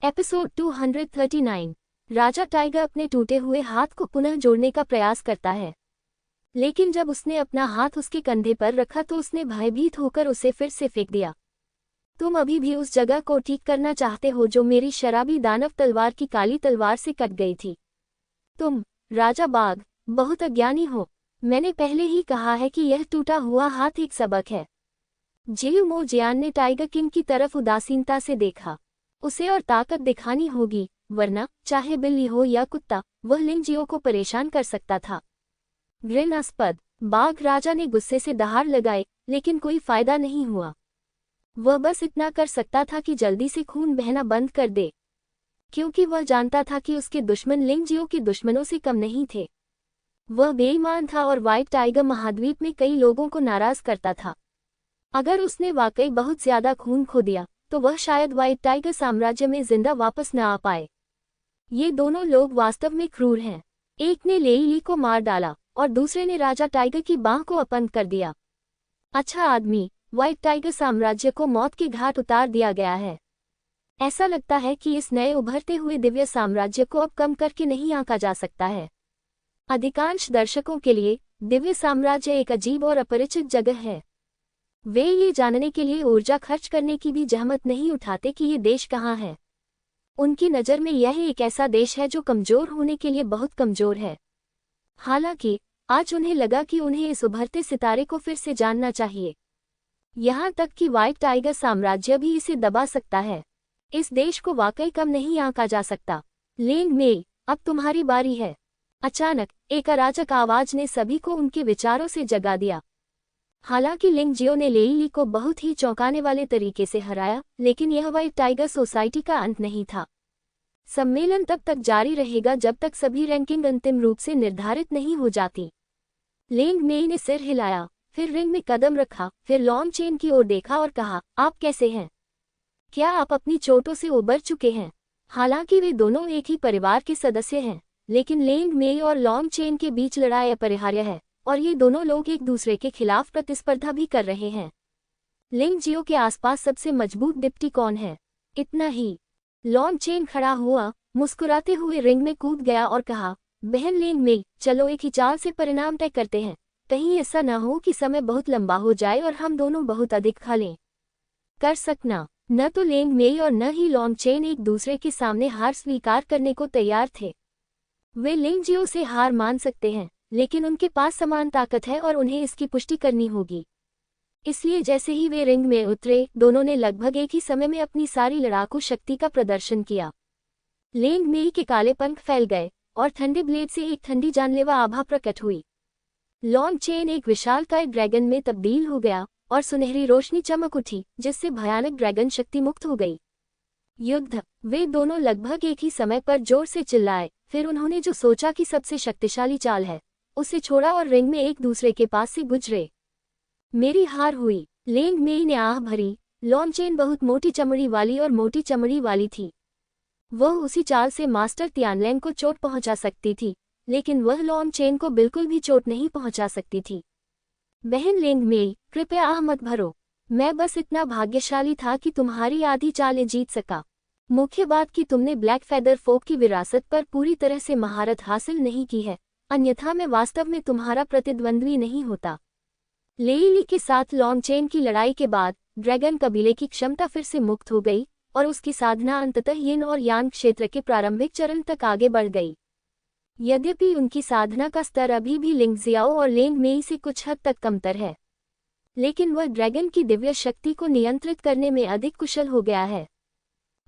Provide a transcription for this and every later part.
Episode 239। राजा tiger अपने टूटे हुए हाथ को पुनः जोड़ने का प्रयास करता है, लेकिन जब उसने अपना हाथ उसके कंधे पर रखा तो उसने भयभीत होकर उसे फिर से फेंक दिया। तुम अभी भी उस जगह को ठीक करना चाहते हो जो मेरी शराबी दानव तलवार की काली तलवार से कट गई थी। तुम, राजा बाघ, बहुत अज्ञानी हो। मैंने पहले ही कहा है कि यह टूटा हुआ हाथ एक सबक है। जियू मो जियान ने टाइगर किंग की तरफ उदासीनता से देखा। उसे और ताकत दिखानी होगी, वरना चाहे बिल्ली हो या कुत्ता, वह लिंग जियो को परेशान कर सकता था। घृणास्पद। बाघ राजा ने गुस्से से दहाड़ लगाए, लेकिन कोई फायदा नहीं हुआ। वह बस इतना कर सकता था कि जल्दी से खून बहना बंद कर दे, क्योंकि वह जानता था कि उसके दुश्मन लिंग जियो के दुश्मनों से कम नहीं थे। वह बेईमान था और व्हाइट टाइगर महाद्वीप में कई लोगों को नाराज करता था। अगर उसने वाकई बहुत ज्यादा खून खो दिया तो वह शायद व्हाइट टाइगर साम्राज्य में जिंदा वापस न आ पाए। ये दोनों लोग वास्तव में क्रूर हैं। एक ने लेईली को मार डाला और दूसरे ने राजा टाइगर की बांह को अपंग कर दिया। अच्छा आदमी, व्हाइट टाइगर साम्राज्य को मौत के घाट उतार दिया गया है। ऐसा लगता है कि इस नए उभरते हुए दिव्य साम्राज्य को अब कम करके नहीं आंका जा सकता है। अधिकांश दर्शकों के लिए दिव्य साम्राज्य एक अजीब और अपरिचित जगह है। वे ये जानने के लिए ऊर्जा खर्च करने की भी जहमत नहीं उठाते कि ये देश कहाँ है। उनकी नज़र में यह एक ऐसा देश है जो कमज़ोर होने के लिए बहुत कमज़ोर है। हालांकि आज उन्हें लगा कि उन्हें इस उभरते सितारे को फिर से जानना चाहिए। यहाँ तक कि व्हाइट टाइगर साम्राज्य भी इसे दबा सकता है। इस देश को वाकई कम नहीं आंका जा सकता। लेंग मेई, अब तुम्हारी बारी है। अचानक एक अराजक आवाज ने सभी को उनके विचारों से जगा दिया। हालांकि लिंग जियो ने लेईली को बहुत ही चौंकाने वाले तरीके से हराया, लेकिन यह व्हाइट टाइगर सोसाइटी का अंत नहीं था। सम्मेलन तब तक जारी रहेगा जब तक सभी रैंकिंग अंतिम रूप से निर्धारित नहीं हो जाती। लेंग मेई ने सिर हिलाया, फिर रिंग में कदम रखा, फिर लॉन्ग चेन की ओर देखा और कहा, आप कैसे हैं? क्या आप अपनी चोटों से उबर चुके हैं? हालांकि वे दोनों एक ही परिवार के सदस्य हैं, लेकिन लेंग मेई और लॉन्ग चेन के बीच लड़ाई अपरिहार्य है और ये दोनों लोग एक दूसरे के खिलाफ प्रतिस्पर्धा भी कर रहे हैं। लिंग जियो के आसपास सबसे मजबूत डिप्टी कौन है? इतना ही। लॉन्ग चेन खड़ा हुआ, मुस्कुराते हुए रिंग में कूद गया और कहा, बहन लेंग मेई, चलो एक ही चाल से परिणाम तय करते हैं। कहीं ऐसा न हो कि समय बहुत लंबा हो जाए और हम दोनों बहुत अधिक खा लें। कर सकना। न तो लेंग मेई और न ही लॉन्ग चेन एक दूसरे के सामने हार स्वीकार करने को तैयार थे। वे लिंग जियो से हार मान सकते हैं, लेकिन उनके पास समान ताकत है और उन्हें इसकी पुष्टि करनी होगी। इसलिए जैसे ही वे रिंग में उतरे, दोनों ने लगभग एक ही समय में अपनी सारी लड़ाकू शक्ति का प्रदर्शन किया। लेंग मेई के काले पंख फैल गए और ठंडे ब्लेड से एक ठंडी जानलेवा आभा प्रकट हुई। लॉन्ग चेन एक विशालकाय ड्रैगन में तब्दील हो गया और सुनहरी रोशनी चमक उठी, जिससे भयानक ड्रैगन शक्ति मुक्त हो गई। युद्ध। वे दोनों लगभग एक ही समय पर जोर से चिल्लाए, फिर उन्होंने जो सोचा कि सबसे शक्तिशाली चाल है उसे छोड़ा और रिंग में एक दूसरे के पास से गुजरे। मेरी हार हुई, लेंग मेई ने आह भरी। लॉन्ग चेन बहुत मोटी चमड़ी वाली और मोटी चमड़ी वाली थी। वह उसी चाल से मास्टर तियानलैंग को चोट पहुंचा सकती थी, लेकिन वह लॉन्ग चेन को बिल्कुल भी चोट नहीं पहुंचा सकती थी। बहन लेंग मेई, कृपया आह मत भरो। मैं बस इतना भाग्यशाली था कि तुम्हारी आधी चालें जीत सका। मुख्य बात कि तुमने ब्लैक फेदर फोक की विरासत पर पूरी तरह से महारत हासिल नहीं की है, अन्यथा मैं वास्तव में तुम्हारा प्रतिद्वंद्वी नहीं होता। लेईली के साथ लॉन्ग चेन की लड़ाई के बाद ड्रैगन कबीले की क्षमता फिर से मुक्त हो गई और उसकी साधना अंततः यिन और यांग क्षेत्र के प्रारंभिक चरण तक आगे बढ़ गई। यद्यपि उनकी साधना का स्तर अभी भी लिंग जियाओ और लेंग मेई से कुछ हद तक कमतर है, लेकिन वह ड्रैगन की दिव्य शक्ति को नियंत्रित करने में अधिक कुशल हो गया है।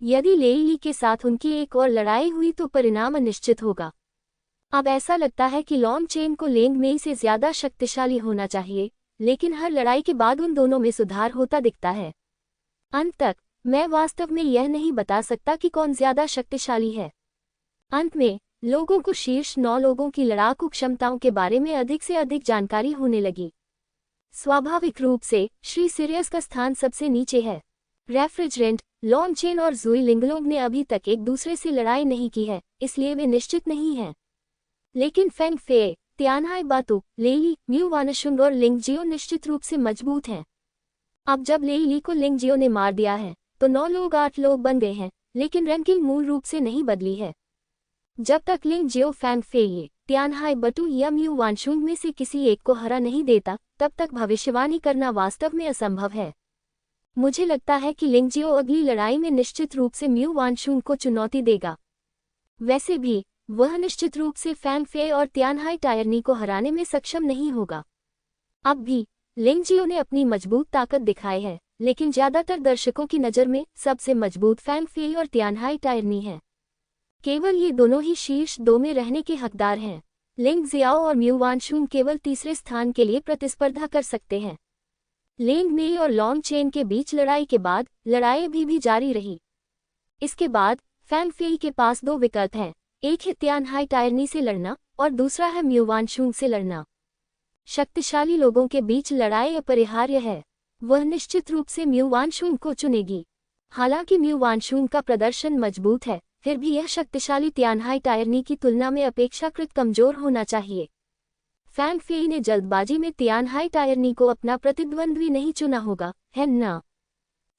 यदि लेईली के साथ उनकी एक और लड़ाई हुई तो परिणाम अनिश्चित होगा। अब ऐसा लगता है कि लॉन्ग चेन को लेंग मेई से ज्यादा शक्तिशाली होना चाहिए, लेकिन हर लड़ाई के बाद उन दोनों में सुधार होता दिखता है। अंत तक मैं वास्तव में यह नहीं बता सकता कि कौन ज्यादा शक्तिशाली है। अंत में लोगों को शीर्ष 9 लोगों की लड़ाकू क्षमताओं के बारे में अधिक से अधिक जानकारी होने लगी। स्वाभाविक रूप से श्री सीरियस का स्थान सबसे नीचे है। रेफ्रिजरेंट, लॉन्ग चेन और जुई लिंगलोंग ने अभी तक एक दूसरे से लड़ाई नहीं की है, इसलिए वे निश्चित नहीं हैं। लेकिन फेंग फे, तियानहाई बातु, लेईली, म्यू वानशुंग और लिंग जियो निश्चित रूप से मजबूत हैं। अब जब लेईली को लिंग जियो ने मार दिया है तो 9 लोग 8 लोग बन गए हैं, लेकिन रैंकिंग मूल रूप से नहीं बदली है। जब तक लिंग जियो फैंग फेई तियानहाई बटू या म्यू वानशुंग में से किसी एक को हरा नहीं देता, तब तक भविष्यवाणी करना वास्तव में असंभव है। मुझे लगता है कि लिंग जियो अगली लड़ाई में निश्चित रूप से म्यू वानशुंग को चुनौती देगा। वैसे भी वह निश्चित रूप से फैंग फे और तियानहाई टायरनी को हराने में सक्षम नहीं होगा। अब भी लिंग जियो ने अपनी मजबूत ताकत दिखाई है, लेकिन ज्यादातर दर्शकों की नज़र में सबसे मजबूत फैंग फे और तियानहाई टायरनी है। केवल ये दोनों ही शीर्ष 2 में रहने के हकदार हैं। लिंग जियाओ और म्यू वानशुंग केवल तीसरे स्थान के लिए प्रतिस्पर्धा कर सकते हैं। लिंग मेई और लॉन्ग चेन के बीच लड़ाई के बाद लड़ाई अभी भी जारी रही। इसके बाद फैंग फेई के पास 2 विकल्प हैं, एक है तियानहाई टायरनी से लड़ना और दूसरा है म्यू वानशुंग से लड़ना। शक्तिशाली लोगों के बीच लड़ाई अपरिहार्य है। वह निश्चित रूप से म्यू वानशुंग को चुनेगी। हालांकि म्यू वानशुंग का प्रदर्शन मजबूत है, फिर भी यह शक्तिशाली तियानहाई टायरनी की तुलना में अपेक्षाकृत कमजोर होना चाहिए। फैंग फेई ने जल्दबाजी में तियानहाई टायरनी को अपना प्रतिद्वंद्वी नहीं चुना होगा, है ना?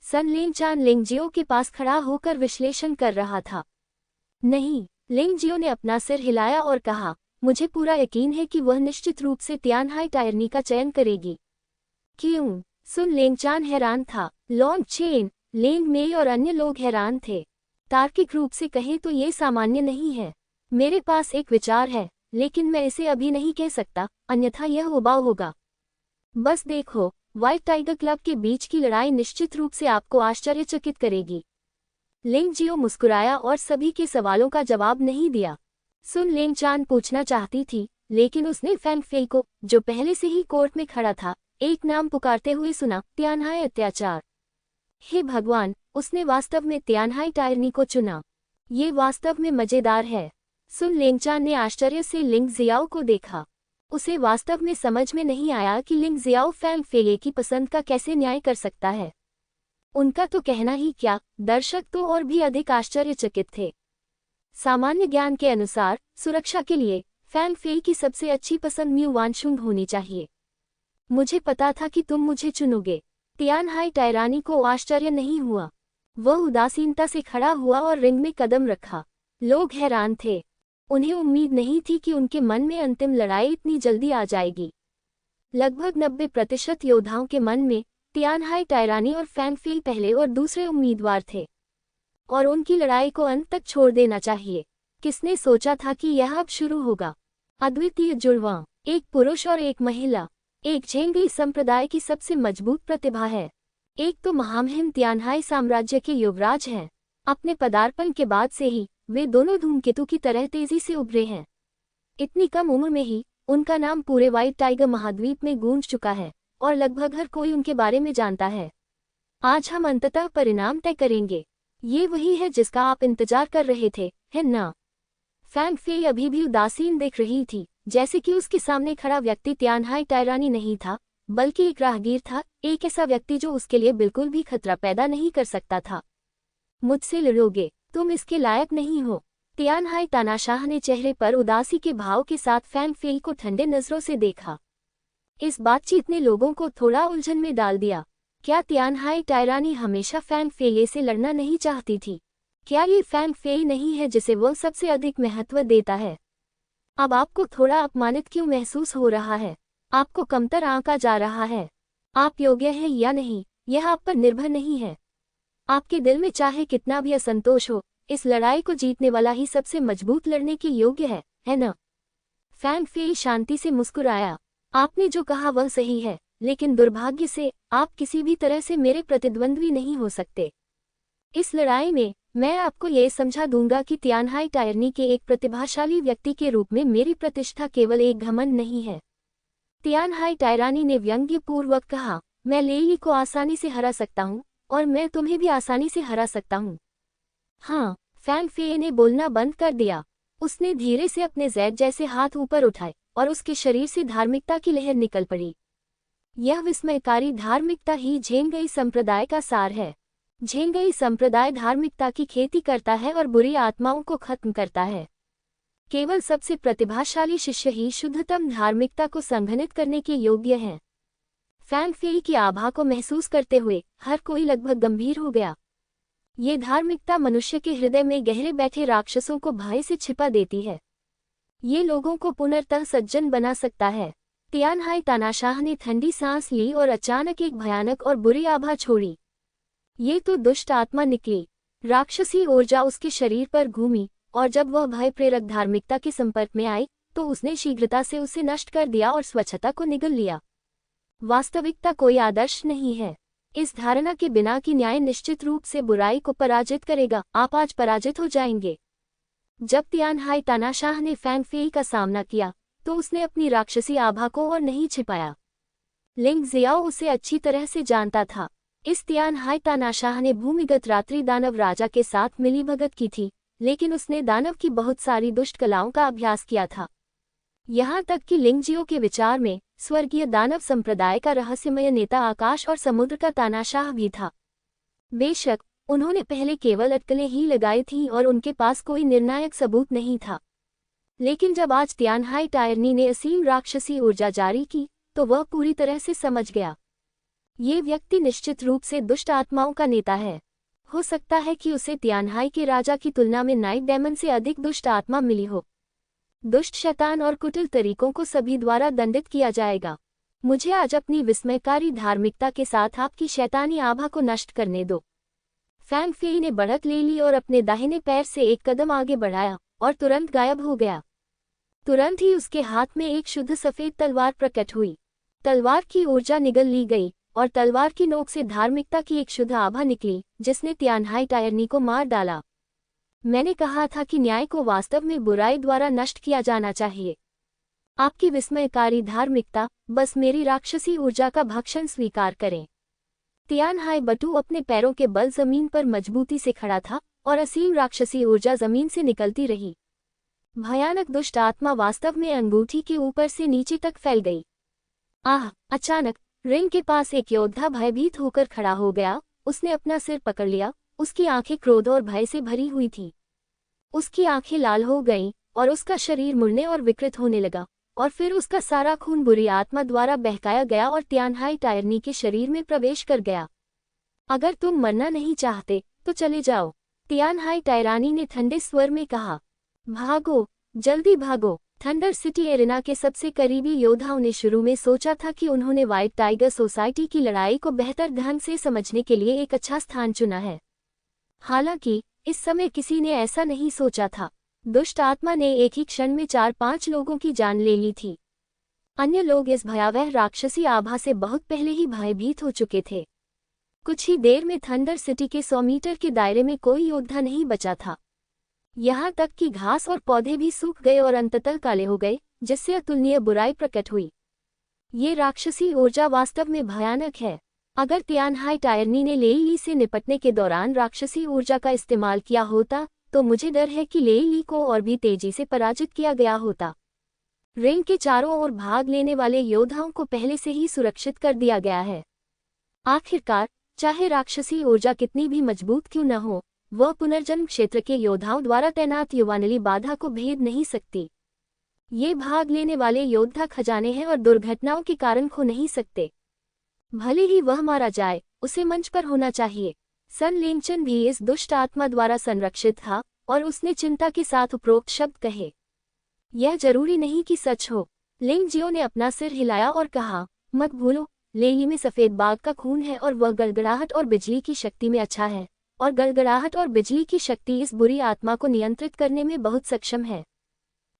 सन लेनचान लिंग जियो के पास खड़ा होकर विश्लेषण कर रहा था। नहीं, लिंग जियो ने अपना सिर हिलाया और कहा, मुझे पूरा यकीन है कि वह निश्चित रूप से तियानहाई टायरनी का चयन करेगी। क्यों? सुन लेंगचान हैरान था। लॉन्ग चेन, लिंग मेई और अन्य लोग हैरान थे। तार्किक रूप से कहें तो ये सामान्य नहीं है। मेरे पास एक विचार है, लेकिन मैं इसे अभी नहीं कह सकता, अन्यथा यह उबाऊ होगा। बस देखो, व्हाइट टाइगर क्लब के बीच की लड़ाई निश्चित रूप से आपको आश्चर्यचकित करेगी। लिंग जियो मुस्कुराया और सभी के सवालों का जवाब नहीं दिया। सुन लेंगचान पूछना चाहती थी, लेकिन उसने फैंग फेई को, जो पहले से ही कोर्ट में खड़ा था, एक नाम पुकारते हुए सुना, तियानहाई अत्याचार। हे भगवान, उसने वास्तव में तियानहाई टायरनी को चुना। ये वास्तव में मजेदार है। सुन लेंगचान ने आश्चर्य से लिंग जियाओ को देखा। उसे वास्तव में समझ में नहीं आया कि लिंग जियाओ फैंग फेई की पसंद का कैसे न्याय कर सकता है। उनका तो कहना ही क्या, दर्शक तो और भी अधिक आश्चर्यचकित थे। सामान्य ज्ञान के अनुसार सुरक्षा के लिए फैंग फेई की सबसे अच्छी पसंद म्यू वानशुंग होनी चाहिए। मुझे पता था कि तुम मुझे चुनोगे। तियानहाई टायरानी को आश्चर्य नहीं हुआ। वह उदासीनता से खड़ा हुआ और रिंग में कदम रखा। लोग हैरान थे। उन्हें उम्मीद नहीं थी कि उनके मन में अंतिम लड़ाई इतनी जल्दी आ जाएगी। लगभग 90% योद्धाओं के मन में तियानहाई टायरानी और फैंग फेई पहले और दूसरे उम्मीदवार थे, और उनकी लड़ाई को अंत तक छोड़ देना चाहिए। किसने सोचा था कि यह अब शुरू होगा? अद्वितीय जुड़वां, एक पुरुष और एक महिला, एक झेंगी संप्रदाय की सबसे मजबूत प्रतिभा है। एक तो महामहिम तियानहाई साम्राज्य के युवराज हैं। अपने पदार्पण के बाद से ही वे दोनों धूमकेतु की तरह तेजी से उभरे हैं। इतनी कम उम्र में ही उनका नाम पूरे व्हाइट टाइगर महाद्वीप में गूंज चुका है और लगभग हर कोई उनके बारे में जानता है। आज हम अंततः परिणाम तय करेंगे। ये वही है जिसका आप इंतजार कर रहे थे, है ना? फैंग फेई अभी भी उदासीन दिख रही थी, जैसे कि उसके सामने खड़ा व्यक्ति तियानहाई टायरानी नहीं था, बल्कि एक राहगीर था, एक ऐसा व्यक्ति जो उसके लिए बिल्कुल भी खतरा पैदा नहीं कर सकता था। मुझसे लड़ोगे? तुम इसके लायक नहीं हो। तियानहाई तानाशाह ने चेहरे पर उदासी के भाव के साथ फैंग फेई को ठंडे नजरों से देखा। इस बातचीत ने लोगों को थोड़ा उलझन में डाल दिया। क्या तियानहाई टायरानी हमेशा फैंग फेई से लड़ना नहीं चाहती थी? क्या ये फैंग फेई नहीं है जिसे वह सबसे अधिक महत्व देता है? अब आपको थोड़ा अपमानित क्यों महसूस हो रहा है? आपको कमतर आंका जा रहा है? आप योग्य हैं या नहीं, यह आप पर निर्भर नहीं है। आपके दिल में चाहे कितना भी असंतोष हो, इस लड़ाई को जीतने वाला ही सबसे मजबूत लड़ने के योग्य है ना? फैंग फेई शांति से मुस्कुराया। आपने जो कहा वह सही है, लेकिन दुर्भाग्य से आप किसी भी तरह से मेरे प्रतिद्वंद्वी नहीं हो सकते। इस लड़ाई में मैं आपको ये समझा दूंगा कि तियानहाई टायरनी के एक प्रतिभाशाली व्यक्ति के रूप में मेरी प्रतिष्ठा केवल एक घमंड नहीं है। तियानहाई टायरानी ने व्यंग्यपूर्वक कहा, मैं लेई को आसानी से हरा सकता हूँ, और मैं तुम्हें भी आसानी से हरा सकता हूँ। हाँ, फैंग फेई ने बोलना बंद कर दिया। उसने धीरे से अपने जैद जैसे हाथ ऊपर उठाए और उसके शरीर से धार्मिकता की लहर निकल पड़ी। यह विस्मयकारी धार्मिकता ही झेंगई संप्रदाय का सार है। झेंगई संप्रदाय धार्मिकता की खेती करता है और बुरी आत्माओं को खत्म करता है। केवल सबसे प्रतिभाशाली शिष्य ही शुद्धतम धार्मिकता को संघनित करने के योग्य हैं। फैंग फेई की आभा को महसूस करते हुए हर कोई लगभग गंभीर हो गया। ये धार्मिकता मनुष्य के हृदय में गहरे बैठे राक्षसों को भय से छिपा देती है। ये लोगों को पुनर्तः सज्जन बना सकता है। तियानहाई तानाशाह ने ठंडी सांस ली और अचानक एक भयानक और बुरी आभा छोड़ी। ये तो दुष्ट आत्मा निकली। राक्षसी ऊर्जा उसके शरीर पर घूमी और जब वह भय प्रेरक धार्मिकता के संपर्क में आई तो उसने शीघ्रता से उसे नष्ट कर दिया और स्वच्छता को निगल लिया। वास्तविकता कोई आदर्श नहीं है। इस धारणा के बिना कि न्याय निश्चित रूप से बुराई को पराजित करेगा, आप आज पराजित हो जाएंगे। जब तियानहाई तानाशाह ने फैंग फेई का सामना किया तो उसने अपनी राक्षसी आभा को और नहीं छिपाया। लिंग जियाओ उसे अच्छी तरह से जानता था। इस तियानहाई तानाशाह ने भूमिगत रात्रि दानव राजा के साथ मिलीभगत की थी, लेकिन उसने दानव की बहुत सारी दुष्ट कलाओं का अभ्यास किया था। यहाँ तक कि लिंगजियो के विचार में स्वर्गीय दानव संप्रदाय का रहस्यमय नेता आकाश और समुद्र का तानाशाह भी था। बेशक उन्होंने पहले केवल अटकलें ही लगाई थीं और उनके पास कोई निर्णायक सबूत नहीं था, लेकिन जब आज तियानहाई टायरनी ने असीम राक्षसी ऊर्जा जारी की तो वह पूरी तरह से समझ गया। ये व्यक्ति निश्चित रूप से दुष्ट आत्माओं का नेता है। हो सकता है कि उसे तियानहाई के राजा की तुलना में नाइट डेमन से अधिक दुष्ट आत्मा मिली हो। दुष्ट शैतान और कुटिल तरीकों को सभी द्वारा दंडित किया जाएगा। मुझे आज अपनी विस्मयकारी धार्मिकता के साथ आपकी शैतानी आभा को नष्ट करने दो। फैंग फेई ने बढ़त ले ली और अपने दाहिने पैर से एक कदम आगे बढ़ाया और तुरंत गायब हो गया। तुरंत ही उसके हाथ में एक शुद्ध सफेद तलवार प्रकट हुई। तलवार की ऊर्जा निगल ली गई और तलवार की नोक से धार्मिकता की एक शुद्ध आभा निकली जिसने तियानहाई टायरनी को मार डाला। मैंने कहा था कि न्याय को वास्तव में बुराई द्वारा नष्ट किया जाना चाहिए। आपकी विस्मयकारी धार्मिकता, बस मेरी राक्षसी ऊर्जा का भक्षण स्वीकार करें। तियानहाई बटू अपने पैरों के बल जमीन पर मजबूती से खड़ा था और असीम राक्षसी ऊर्जा जमीन से निकलती रही। भयानक दुष्ट आत्मा वास्तव में अंगूठी के ऊपर से नीचे तक फैल गई। अचानक रिंग के पास एक योद्धा भयभीत होकर खड़ा हो गया। उसने अपना सिर पकड़ लिया। उसकी आंखें क्रोध और भय से भरी हुई थीं। उसकी आंखें लाल हो गईं और उसका शरीर मुड़ने और विकृत होने लगा और फिर उसका सारा खून बुरी आत्मा द्वारा बहकाया गया और तियानहाई टायरनी के शरीर में प्रवेश कर गया। अगर तुम मरना नहीं चाहते तो चले जाओ, तियानहाई टायरानी ने ठंडे स्वर में कहा। भागो, जल्दी भागो। थंडर सिटी एरिना के सबसे करीबी योद्धाओं ने शुरू में सोचा था कि उन्होंने व्हाइट टाइगर सोसाइटी की लड़ाई को बेहतर ढंग से समझने के लिए एक अच्छा स्थान चुना है। हालांकि इस समय किसी ने ऐसा नहीं सोचा था। दुष्ट आत्मा ने एक ही क्षण में 4-5 लोगों की जान ले ली थी। अन्य लोग इस भयावह राक्षसी आभा से बहुत पहले ही भयभीत हो चुके थे। कुछ ही देर में थंडर सिटी के 100 मीटर के दायरे में कोई योद्धा नहीं बचा था। यहाँ तक कि घास और पौधे भी सूख गए और अंततः काले हो गए, जिससे अतुलनीय बुराई प्रकट हुई। ये राक्षसी ऊर्जा वास्तव में भयानक है। अगर तियानहाई टायरनी ने लेईली से निपटने के दौरान राक्षसी ऊर्जा का इस्तेमाल किया होता तो मुझे डर है कि लेईली को और भी तेजी से पराजित किया गया होता। रिंग के चारों ओर भाग लेने वाले योद्धाओं को पहले से ही सुरक्षित कर दिया गया है। आखिरकार, चाहे राक्षसी ऊर्जा कितनी भी मजबूत क्यों न हो, वह पुनर्जन्म क्षेत्र के योद्धाओं द्वारा तैनात युवानली बाधा को भेद नहीं सकती। ये भाग लेने वाले योद्धा खजाने हैं और दुर्घटनाओं के कारण खो नहीं सकते। भले ही वह मारा जाए, उसे मंच पर होना चाहिए। सन लेंगचन भी इस दुष्ट आत्मा द्वारा संरक्षित था और उसने चिंता के साथ उपरोक्त शब्द कहे। यह जरूरी नहीं कि सच हो। लिंगजियो ने अपना सिर हिलाया और कहा, मत भूलो, लेईली में सफेद बाघ का खून है और वह गड़गड़ाहट और बिजली की शक्ति में अच्छा है, और गड़गड़ाहट और बिजली की शक्ति इस बुरी आत्मा को नियंत्रित करने में बहुत सक्षम है।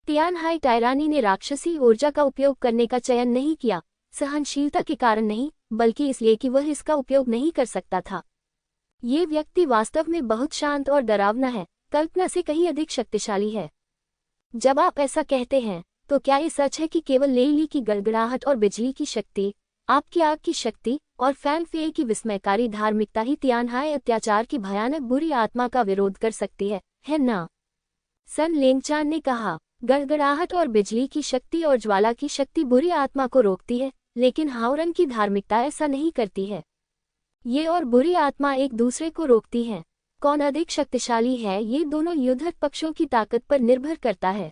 तियानहाई टायरानी ने राक्षसी ऊर्जा का उपयोग करने का चयन नहीं किया, सहनशीलता के कारण नहीं, बल्कि इसलिए कि वह इसका उपयोग नहीं कर सकता था। ये व्यक्ति वास्तव में बहुत शांत और डरावना है, कल्पना से कहीं अधिक शक्तिशाली है। जब आप ऐसा कहते हैं तो क्या ये सच है कि केवल लेईली की गड़गड़ाहट और बिजली की शक्ति, आपकी आग की शक्ति और फैंग फेई की विस्मयकारी धार्मिकता ही तियानहाई अत्याचार की भयानक बुरी आत्मा का विरोध कर सकती है ना? सन लेंगचान ने कहा, गड़गड़ाहट और बिजली की शक्ति और ज्वाला की शक्ति बुरी आत्मा को रोकती है, लेकिन हाओरन की धार्मिकता ऐसा नहीं करती है। ये और बुरी आत्मा एक दूसरे को रोकती हैं। कौन अधिक शक्तिशाली है, ये दोनों युद्धक पक्षों की ताकत पर निर्भर करता है।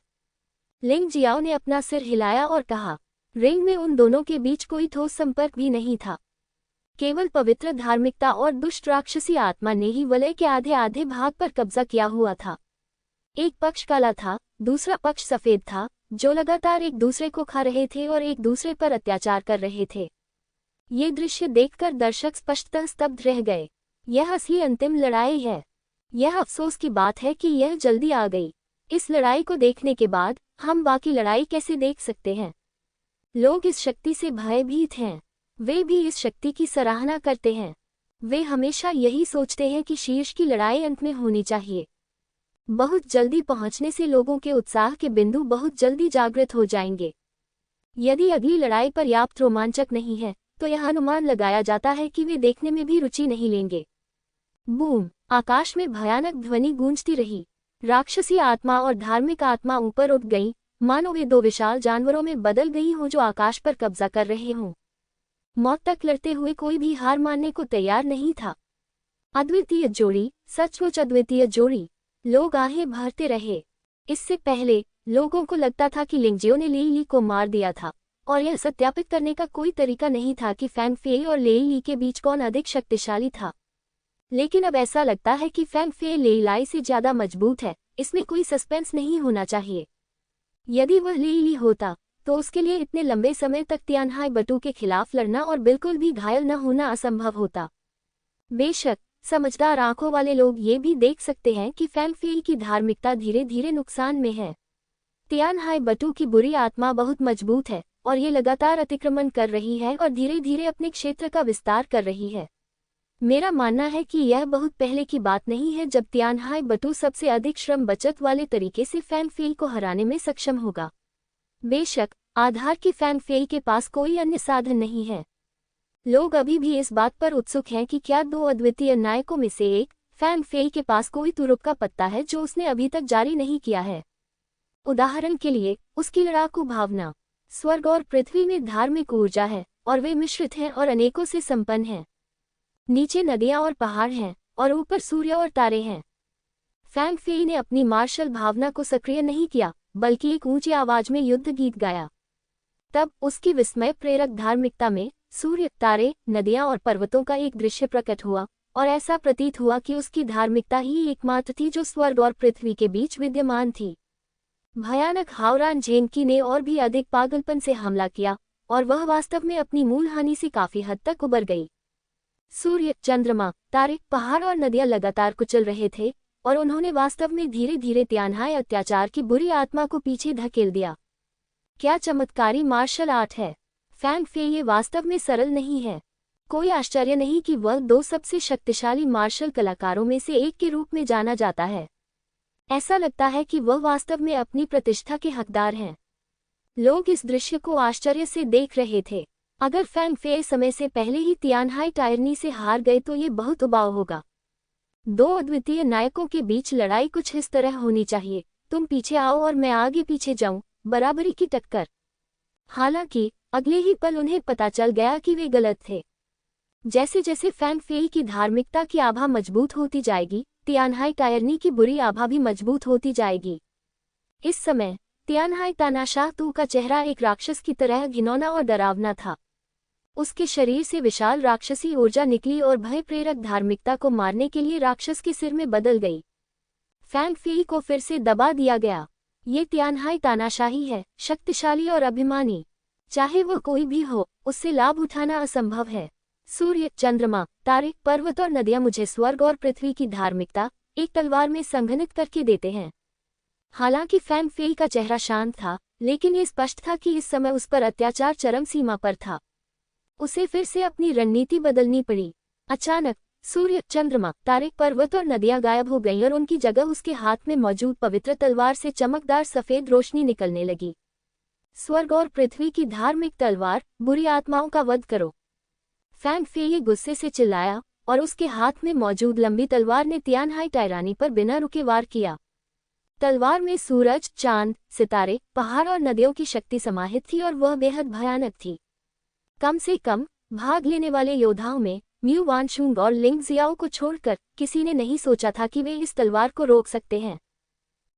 लिंग जियाओ ने अपना सिर हिलाया और कहा, रिंग में उन दोनों के बीच कोई ठोस संपर्क भी नहीं था। केवल पवित्र धार्मिकता और दुष्ट राक्षसी आत्मा ने ही वलय के आधे आधे भाग पर कब्जा किया हुआ था। एक पक्ष काला था, दूसरा पक्ष सफेद था, जो लगातार एक दूसरे को खा रहे थे और एक दूसरे पर अत्याचार कर रहे थे। ये दृश्य देखकर दर्शक स्पष्टतः स्तब्ध रह गए। यह असली अंतिम लड़ाई है। यह अफसोस की बात है कि यह जल्दी आ गई। इस लड़ाई को देखने के बाद हम बाकी लड़ाई कैसे देख सकते हैं? लोग इस शक्ति से भयभीत हैं। वे भी इस शक्ति की सराहना करते हैं। वे हमेशा यही सोचते हैं कि शीर्ष की लड़ाई अंत में होनी चाहिए। बहुत जल्दी पहुंचने से लोगों के उत्साह के बिंदु बहुत जल्दी जागृत हो जाएंगे। यदि अगली लड़ाई पर्याप्त रोमांचक नहीं है तो यह अनुमान लगाया जाता है कि वे देखने में भी रुचि नहीं लेंगे। बूम! आकाश में भयानक ध्वनि गूंजती रही। राक्षसी आत्मा और धार्मिक आत्मा ऊपर उठ गईं, मानो वे दो विशाल जानवरों में बदल गई हों जो आकाश पर कब्जा कर रहे हों। मौत तक लड़ते हुए कोई भी हार मानने को तैयार नहीं था। अद्वितीय जोड़ी, सचमुच अद्वितीय जोड़ी। लोग आहें भरते रहे। इससे पहले लोगों को लगता था कि लिंगजियो ने लेई ली को मार दिया था और यह सत्यापित करने का कोई तरीका नहीं था कि फैंग फेई और लेई ली के बीच कौन अधिक शक्तिशाली था। लेकिन अब ऐसा लगता है कि फैंग फेई लेई लाई से ज्यादा मजबूत है। इसमें कोई सस्पेंस नहीं होना चाहिए। यदि वह लेई ली होता तो उसके लिए इतने लंबे समय तक तियानहाई बटू के खिलाफ लड़ना और बिल्कुल भी घायल न होना असंभव होता। बेशक समझदार आंखों वाले लोग ये भी देख सकते हैं कि फैंग फेई की धार्मिकता धीरे धीरे नुकसान में है। तियानहाई बटू की बुरी आत्मा बहुत मजबूत है और ये लगातार अतिक्रमण कर रही है और धीरे धीरे अपने क्षेत्र का विस्तार कर रही है। मेरा मानना है कि यह बहुत पहले की बात नहीं है जब तियानहाई बटू सबसे अधिक श्रम बचत वाले तरीके से फैंग फेई को हराने में सक्षम होगा। बेशक आधार की फैंग फेई के पास कोई अन्य साधन नहीं है। लोग अभी भी इस बात पर उत्सुक हैं कि क्या दो अद्वितीय नायकों में से एक फैंग फेई के पास कोई तुरुप का पत्ता है जो उसने अभी तक जारी नहीं किया है। उदाहरण के लिए उसकी लड़ाकू भावना। स्वर्ग और पृथ्वी में धार्मिक ऊर्जा है और वे मिश्रित हैं और अनेकों से संपन्न हैं। नीचे नदियां और पहाड़ हैं और ऊपर सूर्य और तारे हैं। फैंग फेई ने अपनी मार्शल भावना को सक्रिय नहीं किया बल्कि एक ऊंची आवाज में युद्ध गीत गाया। तब उसकी विस्मय प्रेरक धार्मिकता में सूर्य, तारे, नदियां और पर्वतों का एक दृश्य प्रकट हुआ और ऐसा प्रतीत हुआ कि उसकी धार्मिकता ही एकमात्र थी जो स्वर्ग और पृथ्वी के बीच विद्यमान थी। भयानक हावरान झेंकी ने और भी अधिक पागलपन से हमला किया और वह वास्तव में अपनी मूल हानि से काफी हद तक उबर गई। सूर्य, चंद्रमा, तारे, पहाड़ और नदियां लगातार कुचल रहे थे और उन्होंने वास्तव में धीरे धीरे तियानहाई अत्याचार की बुरी आत्मा को पीछे धकेल दिया। क्या चमत्कारी मार्शल आर्ट है! फैंग फेई ये वास्तव में सरल नहीं है। कोई आश्चर्य नहीं कि वह दो सबसे शक्तिशाली मार्शल कलाकारों में से एक के रूप में जाना जाता है। ऐसा लगता है कि वह वास्तव में अपनी प्रतिष्ठा के हकदार हैं। लोग इस दृश्य को आश्चर्य से देख रहे थे। अगर फैंग फेई समय से पहले ही तियानहाई टायरनी से हार गए तो ये बहुत उबाऊ होगा। दो अद्वितीय नायकों के बीच लड़ाई कुछ इस तरह होनी चाहिए, तुम पीछे आओ और मैं आगे पीछे जाऊं, बराबरी की टक्कर। हालांकि अगले ही पल उन्हें पता चल गया कि वे गलत थे। जैसे जैसे फैंग फेई की धार्मिकता की आभा मजबूत होती जाएगी, तियानहाई टायरनी की बुरी आभा भी मजबूत होती जाएगी। इस समय तियानहाई तानाशाह तू का चेहरा एक राक्षस की तरह घिनौना और डरावना था। उसके शरीर से विशाल राक्षसी ऊर्जा निकली और भय प्रेरक धार्मिकता को मारने के लिए राक्षस के सिर में बदल गई। फैंग फेई को फिर से दबा दिया गया। ये तियानहाई तानाशाही है, शक्तिशाली और अभिमानी। चाहे वह कोई भी हो, उससे लाभ उठाना असंभव है। सूर्य, चंद्रमा, तारे, पर्वत और नदियां मुझे स्वर्ग और पृथ्वी की धार्मिकता एक तलवार में संघनित करके देते हैं। हालांकि फैंग फेई का चेहरा शांत था, लेकिन ये स्पष्ट था कि इस समय उस पर अत्याचार चरम सीमा पर था। उसे फिर से अपनी रणनीति बदलनी पड़ी। अचानक सूर्य, चंद्रमा, तारे, पर्वत और नदियां गायब हो गईं और उनकी जगह उसके हाथ में मौजूद पवित्र तलवार से चमकदार सफेद रोशनी निकलने लगी। स्वर्ग और पृथ्वी की धार्मिक तलवार, बुरी आत्माओं का वध करो! फैंग फेई गुस्से से चिल्लाया और उसके हाथ में मौजूद लंबी तलवार ने तियानहाई टायरानी पर बिना रुके वार किया। तलवार में सूरज, चांद, सितारे, पहाड़ और नदियों की शक्ति समाहित थी और वह बेहद भयानक थी। कम से कम भाग लेने वाले योद्धाओं में म्यू वानशुंग और लिंग जियाओ को छोड़कर किसी ने नहीं सोचा था कि वे इस तलवार को रोक सकते हैं।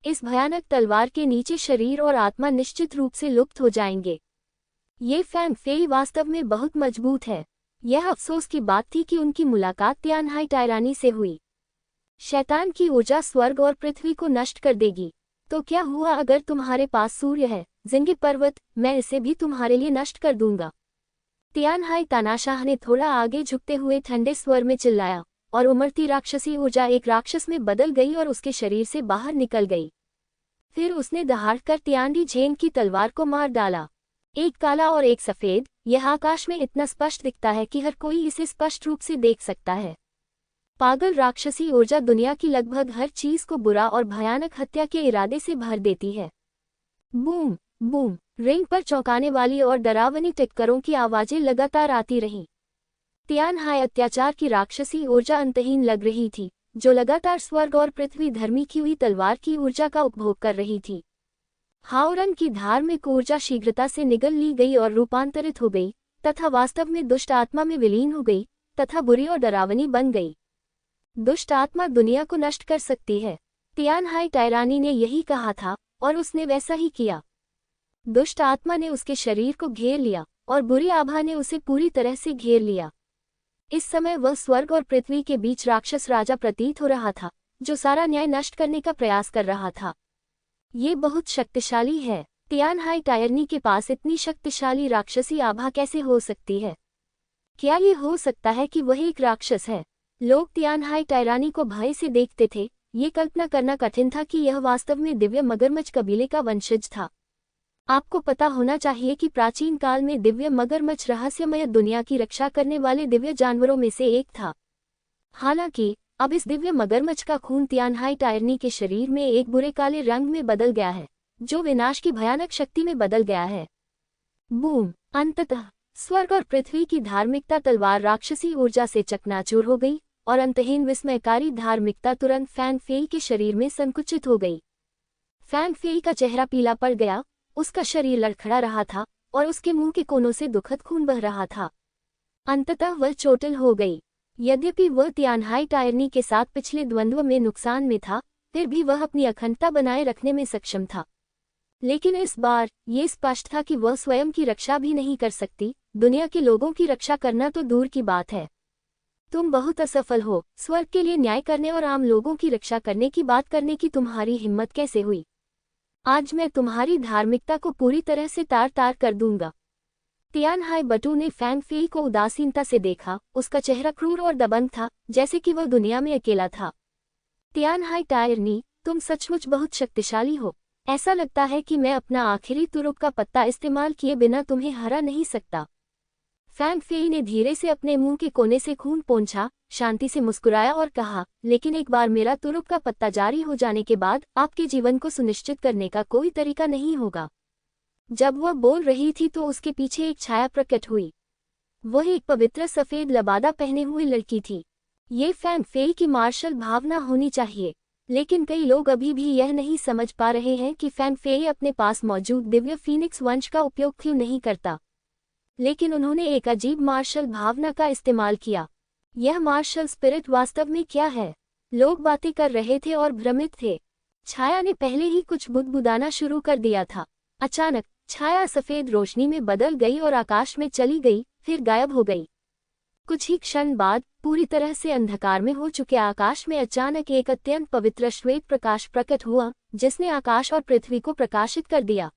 इस भयानक तलवार के नीचे शरीर और आत्मा निश्चित रूप से लुप्त हो जाएंगे। ये फैंग फेई वास्तव में बहुत मजबूत है। यह अफसोस की बात थी कि उनकी मुलाकात तियानहाई टायरानी से हुई। शैतान की ऊर्जा स्वर्ग और पृथ्वी को नष्ट कर देगी। तो क्या हुआ अगर तुम्हारे पास सूर्य है, जिंगी पर्वत, मैं इसे भी तुम्हारे लिए नष्ट कर दूंगा। तियानहाई तानाशाह ने थोड़ा आगे झुकते हुए ठंडे स्वर में चिल्लाया, और उमड़ती राक्षसी ऊर्जा एक राक्षस में बदल गई और उसके शरीर से बाहर निकल गई। फिर उसने दहाड़कर तियानडी झेन की तलवार को मार डाला। एक काला और एक सफेद, यह आकाश में इतना स्पष्ट दिखता है कि हर कोई इसे स्पष्ट रूप से देख सकता है। पागल राक्षसी ऊर्जा दुनिया की लगभग हर चीज को बुरा और भयानक हत्या के इरादे से भर देती है। बूम बूम, रिंग पर चौंकाने वाली और डरावनी टिक्करों की आवाजें लगातार आती रहीं। तियानहाई अत्याचार की राक्षसी ऊर्जा अंतहीन लग रही थी, जो लगातार स्वर्ग और पृथ्वी धर्मी की हुई तलवार की ऊर्जा का उपभोग कर रही थी। हाओरंग की धार्मिक ऊर्जा शीघ्रता से निगल ली गई और रूपांतरित हो गई, तथा वास्तव में दुष्ट आत्मा में विलीन हो गई, तथा बुरी और डरावनी बन गई। दुष्ट आत्मा दुनिया को नष्ट कर सकती है, तियानहाई टायरानी ने यही कहा था, और उसने वैसा ही किया। दुष्ट आत्मा ने उसके शरीर को घेर लिया, और बुरी आभा ने उसे पूरी तरह से घेर लिया। इस समय वह स्वर्ग और पृथ्वी के बीच राक्षस राजा प्रतीत हो रहा था, जो सारा न्याय नष्ट करने का प्रयास कर रहा था। ये बहुत शक्तिशाली है। तियानहाई टायरनी के पास इतनी शक्तिशाली राक्षसी आभा कैसे हो सकती है? क्या ये हो सकता है कि वह एक राक्षस है? लोग तियानहाई टायरानी को भय से देखते थे। ये कल्पना करना कठिन था कि यह वास्तव में दिव्य मगरमच्छ कबीले का वंशज था। आपको पता होना चाहिए कि प्राचीन काल में दिव्य मगरमच्छ रहस्यमय दुनिया की रक्षा करने वाले दिव्य जानवरों में से एक था। हालांकि अब इस दिव्य मगरमच्छ का खून तियानहाई टायरनी के शरीर में एक बुरे काले रंग में बदल गया है, जो विनाश की भयानक शक्ति में बदल गया है। बूम! अंततः स्वर्ग और पृथ्वी की धार्मिकता तलवार राक्षसी ऊर्जा से चकनाचूर हो गई, और अंतहीन विस्मयकारी धार्मिकता तुरंत फैंग फेई के शरीर में संकुचित हो गई। फैंग फेई का चेहरा पीला पड़ गया, उसका शरीर लड़खड़ा रहा था, और उसके मुंह के कोनों से दुखद खून बह रहा था। अंततः वह चोटिल हो गई। यद्यपि वह तियानहाई टायरनी के साथ पिछले द्वंद्व में नुकसान में था, फिर भी वह अपनी अखंडता बनाए रखने में सक्षम था। लेकिन इस बार ये स्पष्ट था कि वह स्वयं की रक्षा भी नहीं कर सकती, दुनिया के लोगों की रक्षा करना तो दूर की बात है। तुम बहुत असफल हो। स्वर्ग के लिए न्याय करने और आम लोगों की रक्षा करने की बात करने की तुम्हारी हिम्मत कैसे हुई? आज मैं तुम्हारी धार्मिकता को पूरी तरह से तार तार कर दूंगा। तियानहाई बटू ने फैंग फेई को उदासीनता से देखा। उसका चेहरा क्रूर और दबंग था, जैसे कि वह दुनिया में अकेला था। तियानहाई टायरनी, तुम सचमुच बहुत शक्तिशाली हो। ऐसा लगता है कि मैं अपना आखिरी तुरुप का पत्ता इस्तेमाल किए बिना तुम्हें हरा नहीं सकता। फैंग फेई ने धीरे से अपने मुंह के कोने से खून पोंछा, शांति से मुस्कुराया और कहा, लेकिन एक बार मेरा तुरुप का पत्ता जारी हो जाने के बाद आपके जीवन को सुनिश्चित करने का कोई तरीका नहीं होगा। जब वह बोल रही थी तो उसके पीछे एक छाया प्रकट हुई। वह एक पवित्र सफेद लबादा पहने हुई लड़की थी। ये फैंग फेई की मार्शल भावना होनी चाहिए, लेकिन कई लोग अभी भी यह नहीं समझ पा रहे हैं कि फैंग फेई अपने पास मौजूद दिव्य फीनिक्स वंश का उपयोग क्यों नहीं करता। लेकिन उन्होंने एक अजीब मार्शल भावना का इस्तेमाल किया। यह मार्शल स्पिरिट वास्तव में क्या है? लोग बातें कर रहे थे और भ्रमित थे। छाया ने पहले ही कुछ बुदबुदाना शुरू कर दिया था। अचानक छाया सफेद रोशनी में बदल गई और आकाश में चली गई, फिर गायब हो गई। कुछ ही क्षण बाद पूरी तरह से अंधकार में हो चुके आकाश में अचानक एक अत्यंत पवित्र श्वेत प्रकाश प्रकट हुआ, जिसने आकाश और पृथ्वी को प्रकाशित कर दिया।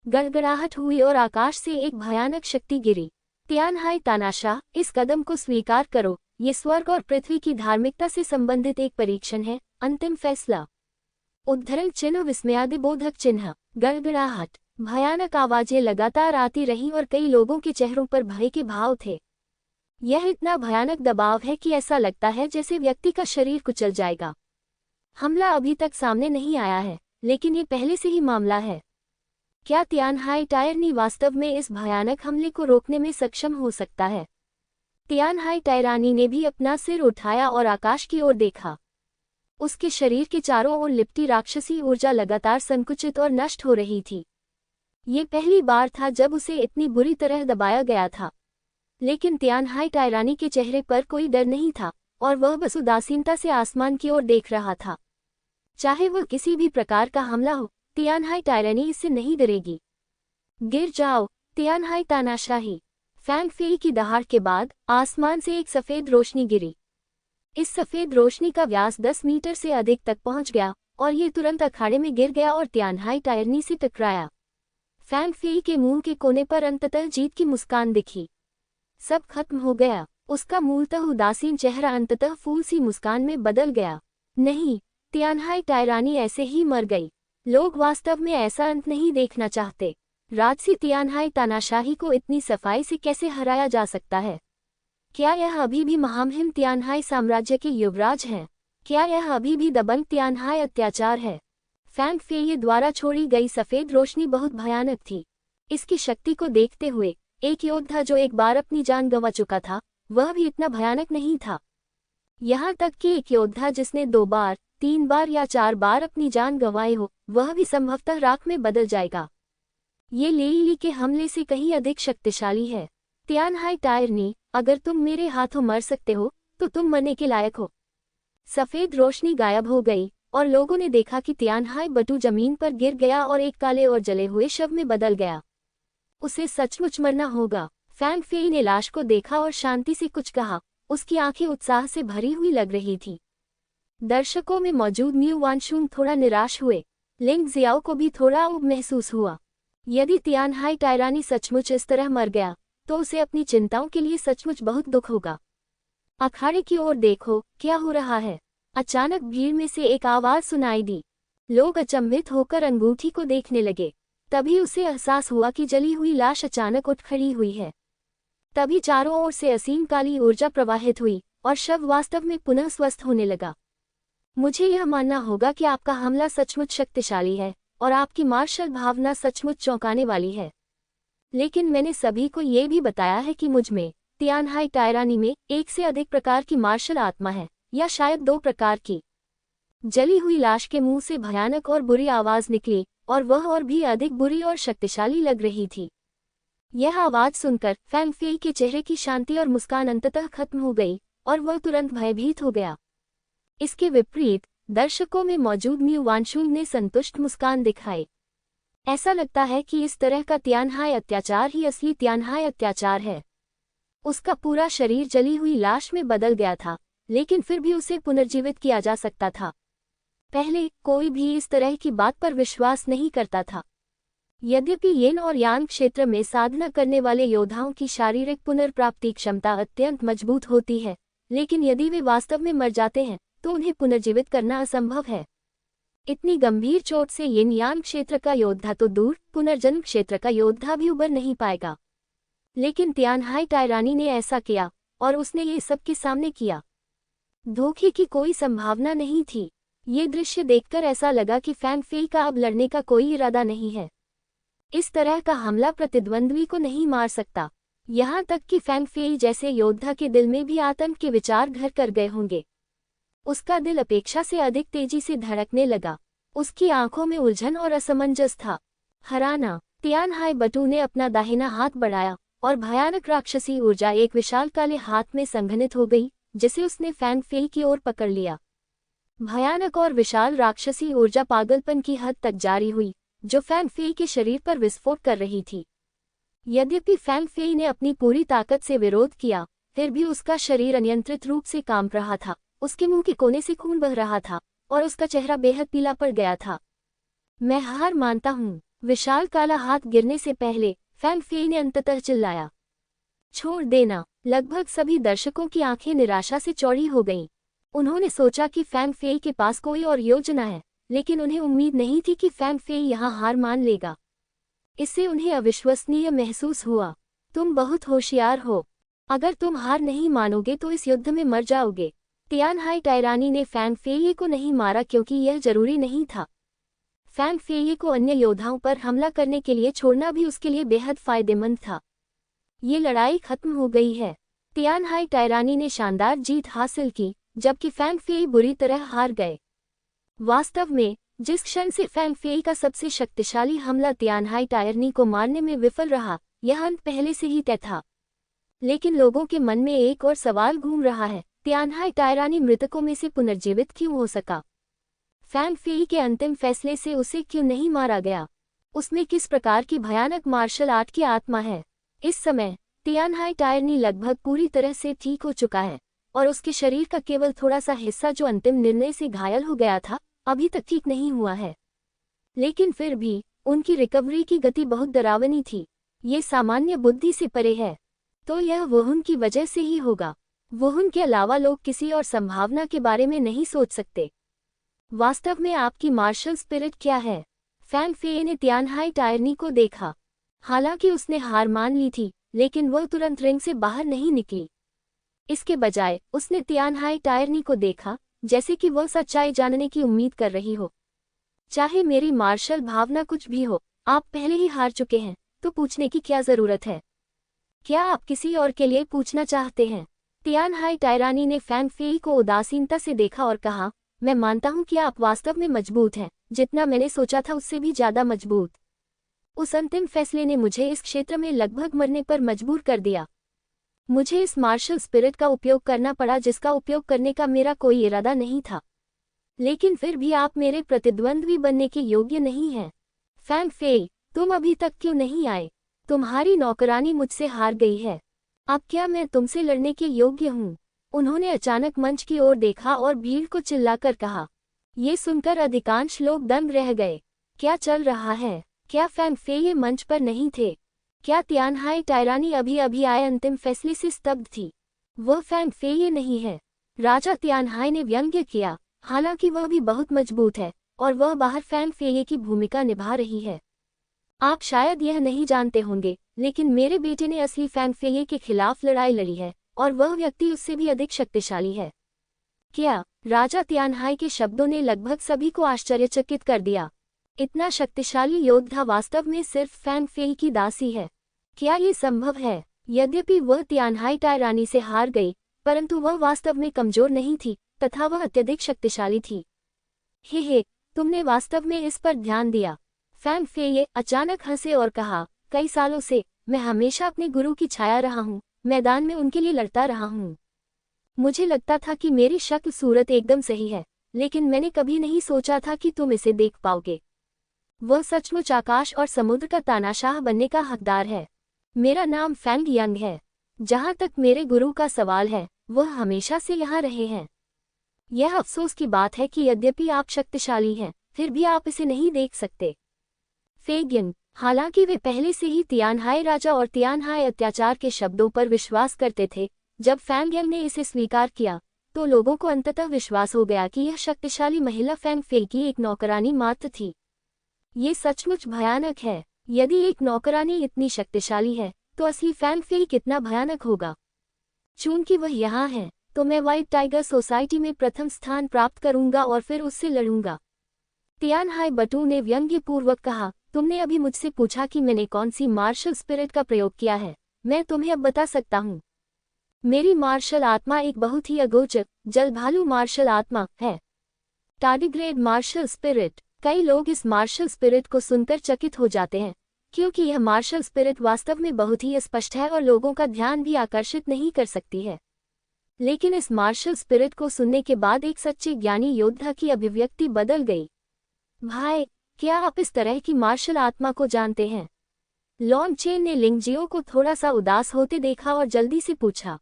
गड़गड़ाहट हुई और आकाश से एक भयानक शक्ति गिरी। तियानहाई तानाशाह, इस कदम को स्वीकार करो। ये स्वर्ग और पृथ्वी की धार्मिकता से संबंधित एक परीक्षण है। अंतिम फैसला। उद्धरण चिन्ह विस्मयादिबोधक चिन्ह। गड़गड़ाहट, भयानक आवाजें लगातार आती रहीं और कई लोगों के चेहरों पर भय के भाव थे। यह इतना भयानक दबाव है कि ऐसा लगता है जैसे व्यक्ति का शरीर कुचल जाएगा। हमला अभी तक सामने नहीं आया है, लेकिन ये पहले से ही मामला है। क्या तियानहाई टायरनी वास्तव में इस भयानक हमले को रोकने में सक्षम हो सकता है? तियानहाई टायरानी ने भी अपना सिर उठाया और आकाश की ओर देखा। उसके शरीर के चारों ओर लिपटी राक्षसी ऊर्जा लगातार संकुचित और नष्ट हो रही थी। ये पहली बार था जब उसे इतनी बुरी तरह दबाया गया था। लेकिन तियानहाई टायरानी के चेहरे पर कोई डर नहीं था, और वह बस उदासीनता से आसमान की ओर देख रहा था। चाहे वह किसी भी प्रकार का हमला हो, तियानहाई टायरानी इससे नहीं डरेगी। गिर जाओ, तियानहाई तानाशाही। फैंग फेई की दहाड़ के बाद आसमान से एक सफेद रोशनी गिरी। इस सफेद रोशनी का व्यास 10 मीटर से अधिक तक पहुंच गया और ये तुरंत अखाड़े में गिर गया और तियानहाई टायरनी से टकराया। फैंग फेई के मुंह के कोने पर अंततः जीत की मुस्कान दिखी। सब खत्म हो गया। उसका मूलतः उदासीन चेहरा अंततः फूल सी मुस्कान में बदल गया। नहीं, तियानहाई टायरानी ऐसे ही मर गई। लोग वास्तव में ऐसा अंत नहीं देखना चाहते। राजसी तियानहाई तानाशाही को इतनी सफाई से कैसे हराया जा सकता है? क्या यह अभी भी महामहिम तियानहाई साम्राज्य के युवराज हैं? क्या यह अभी भी दबंग तियानहाई अत्याचार है? फैंग फेई द्वारा छोड़ी गई सफेद रोशनी बहुत भयानक थी। इसकी शक्ति को देखते हुए एक योद्धा जो एक बार अपनी जान गंवा चुका था, वह भी इतना भयानक नहीं था। यहाँ तक कि एक योद्धा जिसने 2 बार, 3 बार या 4 बार अपनी जान गंवाई हो, वह भी संभवतः राख में बदल जाएगा। ये लेईली के हमले से कहीं अधिक शक्तिशाली है। तियानहाई टायरनी, अगर तुम मेरे हाथों मर सकते हो तो तुम मरने के लायक हो। सफेद रोशनी गायब हो गई और लोगों ने देखा कि तियानहाई बटू जमीन पर गिर गया और एक काले और जले हुए शव में बदल गया। उसे सचमुच मरना होगा। फैंग फेई ने लाश को देखा और शांति से कुछ कहा। उसकी आंखें उत्साह से भरी हुई लग रही थी। दर्शकों में मौजूद म्यू वानशुंग थोड़ा निराश हुए। लिंग जियाओ को भी थोड़ा ऊब महसूस हुआ। यदि तियानहाई टायरानी सचमुच इस तरह मर गया तो उसे अपनी चिंताओं के लिए सचमुच बहुत दुख होगा। अखाड़े की ओर देखो, क्या हो रहा है? अचानक भीड़ में से एक आवाज सुनाई दी। लोग अचंभित होकर अंगूठी को देखने लगे। तभी उसे एहसास हुआ कि जली हुई लाश अचानक उठ खड़ी हुई है। तभी चारों ओर से असीम काली ऊर्जा प्रवाहित हुई और शव वास्तव में पुनः स्वस्थ होने लगा। मुझे यह मानना होगा कि आपका हमला सचमुच शक्तिशाली है और आपकी मार्शल भावना सचमुच चौंकाने वाली है। लेकिन मैंने सभी को ये भी बताया है कि मुझ में, तियानहाई टायरानी में, एक से अधिक प्रकार की मार्शल आत्मा है, या शायद 2 प्रकार की। जली हुई लाश के मुंह से भयानक और बुरी आवाज निकली और वह और भी अधिक बुरी और शक्तिशाली लग रही थी। यह आवाज सुनकर फैंग फेई के चेहरे की शांति और मुस्कान अंततः खत्म हो गई और वह तुरंत भयभीत हो गया। इसके विपरीत दर्शकों में मौजूद म्यू वानशुंग ने संतुष्ट मुस्कान दिखाई। ऐसा लगता है कि इस तरह का तियानहाई अत्याचार ही असली तियानहाई अत्याचार है। उसका पूरा शरीर जली हुई लाश में बदल गया था, लेकिन फिर भी उसे पुनर्जीवित किया जा सकता था। पहले कोई भी इस तरह की बात पर विश्वास नहीं करता था। यद्यपि येन और यान क्षेत्र में साधना करने वाले योद्धाओं की शारीरिक पुनर्प्राप्ति क्षमता अत्यंत मजबूत होती है, लेकिन यदि वे वास्तव में मर जाते हैं तो उन्हें पुनर्जीवित करना असंभव है। इतनी गंभीर चोट से येन यान क्षेत्र का योद्धा तो दूर, पुनर्जन्म क्षेत्र का योद्धा भी उबर नहीं पाएगा। लेकिन तियानहाई टायरानी ने ऐसा किया और उसने ये सबके सामने किया। धोखे की कोई संभावना नहीं थी। ये दृश्य देखकर ऐसा लगा कि फैंग फेई का अब लड़ने का कोई इरादा नहीं है। इस तरह का हमला प्रतिद्वंद्वी को नहीं मार सकता। यहाँ तक कि फैंग फेई जैसे योद्धा के दिल में भी आतंक के विचार घर कर गए होंगे। उसका दिल अपेक्षा से अधिक तेजी से धड़कने लगा। उसकी आंखों में उलझन और असमंजस था। हराना। तियानहाई बटू ने अपना दाहिना हाथ बढ़ाया और भयानक राक्षसी ऊर्जा एक विशाल काले हाथ में संघनित हो गई, जिसे उसने फैंग फेई की ओर पकड़ लिया। भयानक और विशाल राक्षसी ऊर्जा पागलपन की हद तक जारी हुई, जो फैंग फेई के शरीर पर विस्फोट कर रही थी। यद्यपि फैंग फेई ने अपनी पूरी ताकत से विरोध किया, फिर भी उसका शरीर अनियंत्रित रूप से कांप रहा था। उसके मुंह के कोने से खून बह रहा था और उसका चेहरा बेहद पीला पड़ गया था। मैं हार मानता हूँ। विशाल काला हाथ गिरने से पहले फैंग फेई ने अंततः चिल्लाया। छोड़ देना। लगभग सभी दर्शकों की आंखें निराशा से चौड़ी हो गईं। उन्होंने सोचा कि फैंग फेई के पास कोई और योजना है, लेकिन उन्हें उम्मीद नहीं थी कि फैंग फेई यहाँ हार मान लेगा। इससे उन्हें अविश्वसनीय महसूस हुआ। तुम बहुत होशियार हो। अगर तुम हार नहीं मानोगे तो इस युद्ध में मर जाओगे। तियानहाई टायरानी ने फैंग फेई को नहीं मारा क्योंकि यह जरूरी नहीं था। फैंग फेई को अन्य योद्धाओं पर हमला करने के लिए छोड़ना भी उसके लिए बेहद फायदेमंद था। ये लड़ाई खत्म हो गई है। तियानहाई टायरानी ने शानदार जीत हासिल की, जबकि फैंग फेई बुरी तरह हार गए। वास्तव में जिस क्षण से फैंग फेई का सबसे शक्तिशाली हमला तियानहाई टायरानी को मारने में विफल रहा, यह अंत पहले से ही तय था। लेकिन लोगों के मन में एक और सवाल घूम रहा है, तियानहाई टायरानी मृतकों में से पुनर्जीवित क्यों हो सका? फैंग फेई के अंतिम फैसले से उसे क्यों नहीं मारा गया? उसमें किस प्रकार की भयानक मार्शल आर्ट की आत्मा है? इस समय तियानहाई टायरनी लगभग पूरी तरह से ठीक हो चुका है और उसके शरीर का केवल थोड़ा सा हिस्सा जो अंतिम निर्णय से घायल हो गया था अभी तक ठीक नहीं हुआ है। लेकिन फिर भी उनकी रिकवरी की गति बहुत डरावनी थी। ये सामान्य बुद्धि से परे है। तो यह वुहुन की वजह से ही होगा। वुहुन के अलावा लोग किसी और संभावना के बारे में नहीं सोच सकते। वास्तव में आपकी मार्शल स्पिरिट क्या है? फैंग फेई ने तियानहाई टायरनी को देखा। हालांकि उसने हार मान ली थी, लेकिन वह तुरंत रिंग से बाहर नहीं निकली। इसके बजाय उसने तियानहाई टायरनी को देखा, जैसे कि वह सच्चाई जानने की उम्मीद कर रही हो। चाहे मेरी मार्शल भावना कुछ भी हो, आप पहले ही हार चुके हैं, तो पूछने की क्या जरूरत है? क्या आप किसी और के लिए पूछना चाहते हैं? तियानहाई टायरानी ने फैंग फेई को उदासीनता से देखा और कहा, मैं मानता हूं कि आप वास्तव में मजबूत हैं, जितना मैंने सोचा था उससे भी ज्यादा मजबूत। उस अंतिम फैसले ने मुझे इस क्षेत्र में लगभग मरने पर मजबूर कर दिया। मुझे इस मार्शल स्पिरिट का उपयोग करना पड़ा जिसका उपयोग करने का मेरा कोई इरादा नहीं था। लेकिन फिर भी आप मेरे प्रतिद्वंद्वी बनने के योग्य नहीं हैं। फैंग फेई, तुम अभी तक क्यों नहीं आए? तुम्हारी नौकरानी मुझसे हार गई है। अब क्या मैं तुमसे लड़ने के योग्य हूँ? उन्होंने अचानक मंच की ओर देखा और भीड़ को चिल्लाकर कहा। ये सुनकर अधिकांश लोग दंग रह गए। क्या चल रहा है? क्या फैंग फेई ये मंच पर नहीं थे? क्या तियानहाई टायरानी अभी अभी आए अंतिम फैसले से स्तब्ध थी? वह फैंग फेई ये नहीं है। राजा तियानहाई ने व्यंग्य किया। हालांकि वह भी बहुत मजबूत है और वह बाहर फैंग फेई की भूमिका निभा रही है। आप शायद यह नहीं जानते होंगे, लेकिन मेरे बेटे ने असली फैंग फेई के खिलाफ लड़ाई लड़ी है और वह व्यक्ति उससे भी अधिक शक्तिशाली है। क्या? राजा तियानहाई के शब्दों ने लगभग सभी को आश्चर्यचकित कर दिया। इतना शक्तिशाली योद्धा वास्तव में सिर्फ फैंग फेई की दासी है। क्या ये संभव है? यद्यपि वह तियानहाई टायरानी से हार गई, परंतु वह वास्तव में कमजोर नहीं थी तथा वह अत्यधिक शक्तिशाली थी। हे, तुमने वास्तव में इस पर ध्यान दिया? फैंग फेई अचानक हंसे और कहा, कई सालों से मैं हमेशा अपने गुरु की छाया रहा हूँ, मैदान में उनके लिए लड़ता रहा हूँ। मुझे लगता था कि मेरी शक्ल सूरत एकदम सही है, लेकिन मैंने कभी नहीं सोचा था कि तुम इसे देख पाओगे। वह सचमुच आकाश और समुद्र का तानाशाह बनने का हकदार है। मेरा नाम फैंग यंग है। जहाँ तक मेरे गुरु का सवाल है, वह हमेशा से यहाँ रहे हैं। यह अफसोस की बात है कि यद्यपि आप शक्तिशाली हैं, फिर भी आप इसे नहीं देख सकते। फैंग यंग, हालांकि वे पहले से ही तियानहाई राजा और तियानहाई अत्याचार के शब्दों पर विश्वास करते थे, जब फैंग यंग ने इसे स्वीकार किया, तो लोगों को अंततः विश्वास हो गया कि यह शक्तिशाली महिला फैंग फेई की एक नौकरानी मात्र थी। ये सचमुच भयानक है। यदि एक नौकरानी इतनी शक्तिशाली है, तो असली फैंग फेई कितना भयानक होगा। चूंकि वह यहाँ है, तो मैं व्हाइट टाइगर सोसाइटी में प्रथम स्थान प्राप्त करूंगा और फिर उससे लड़ूंगा। तियानहाई बटू ने व्यंग्यपूर्वक कहा, तुमने अभी मुझसे पूछा कि मैंने कौन सी मार्शल स्पिरिट का प्रयोग किया है। मैं तुम्हें अब बता सकता हूँ। मेरी मार्शल आत्मा एक बहुत ही अगोचर, जलभालू मार्शल आत्मा है। Tardigrade martial spirit. कई लोग इस मार्शल स्पिरिट को सुनकर चकित हो जाते हैं, क्योंकि यह मार्शल स्पिरिट वास्तव में बहुत ही स्पष्ट है और लोगों का ध्यान भी आकर्षित नहीं कर सकती है। लेकिन इस मार्शल स्पिरिट को सुनने के बाद एक सच्चे ज्ञानी योद्धा की अभिव्यक्ति बदल गई। भाई, क्या आप इस तरह की मार्शल आत्मा को जानते हैं? लॉन्ग चेन ने लिंगजियो को थोड़ा सा उदास होते देखा और जल्दी से पूछा।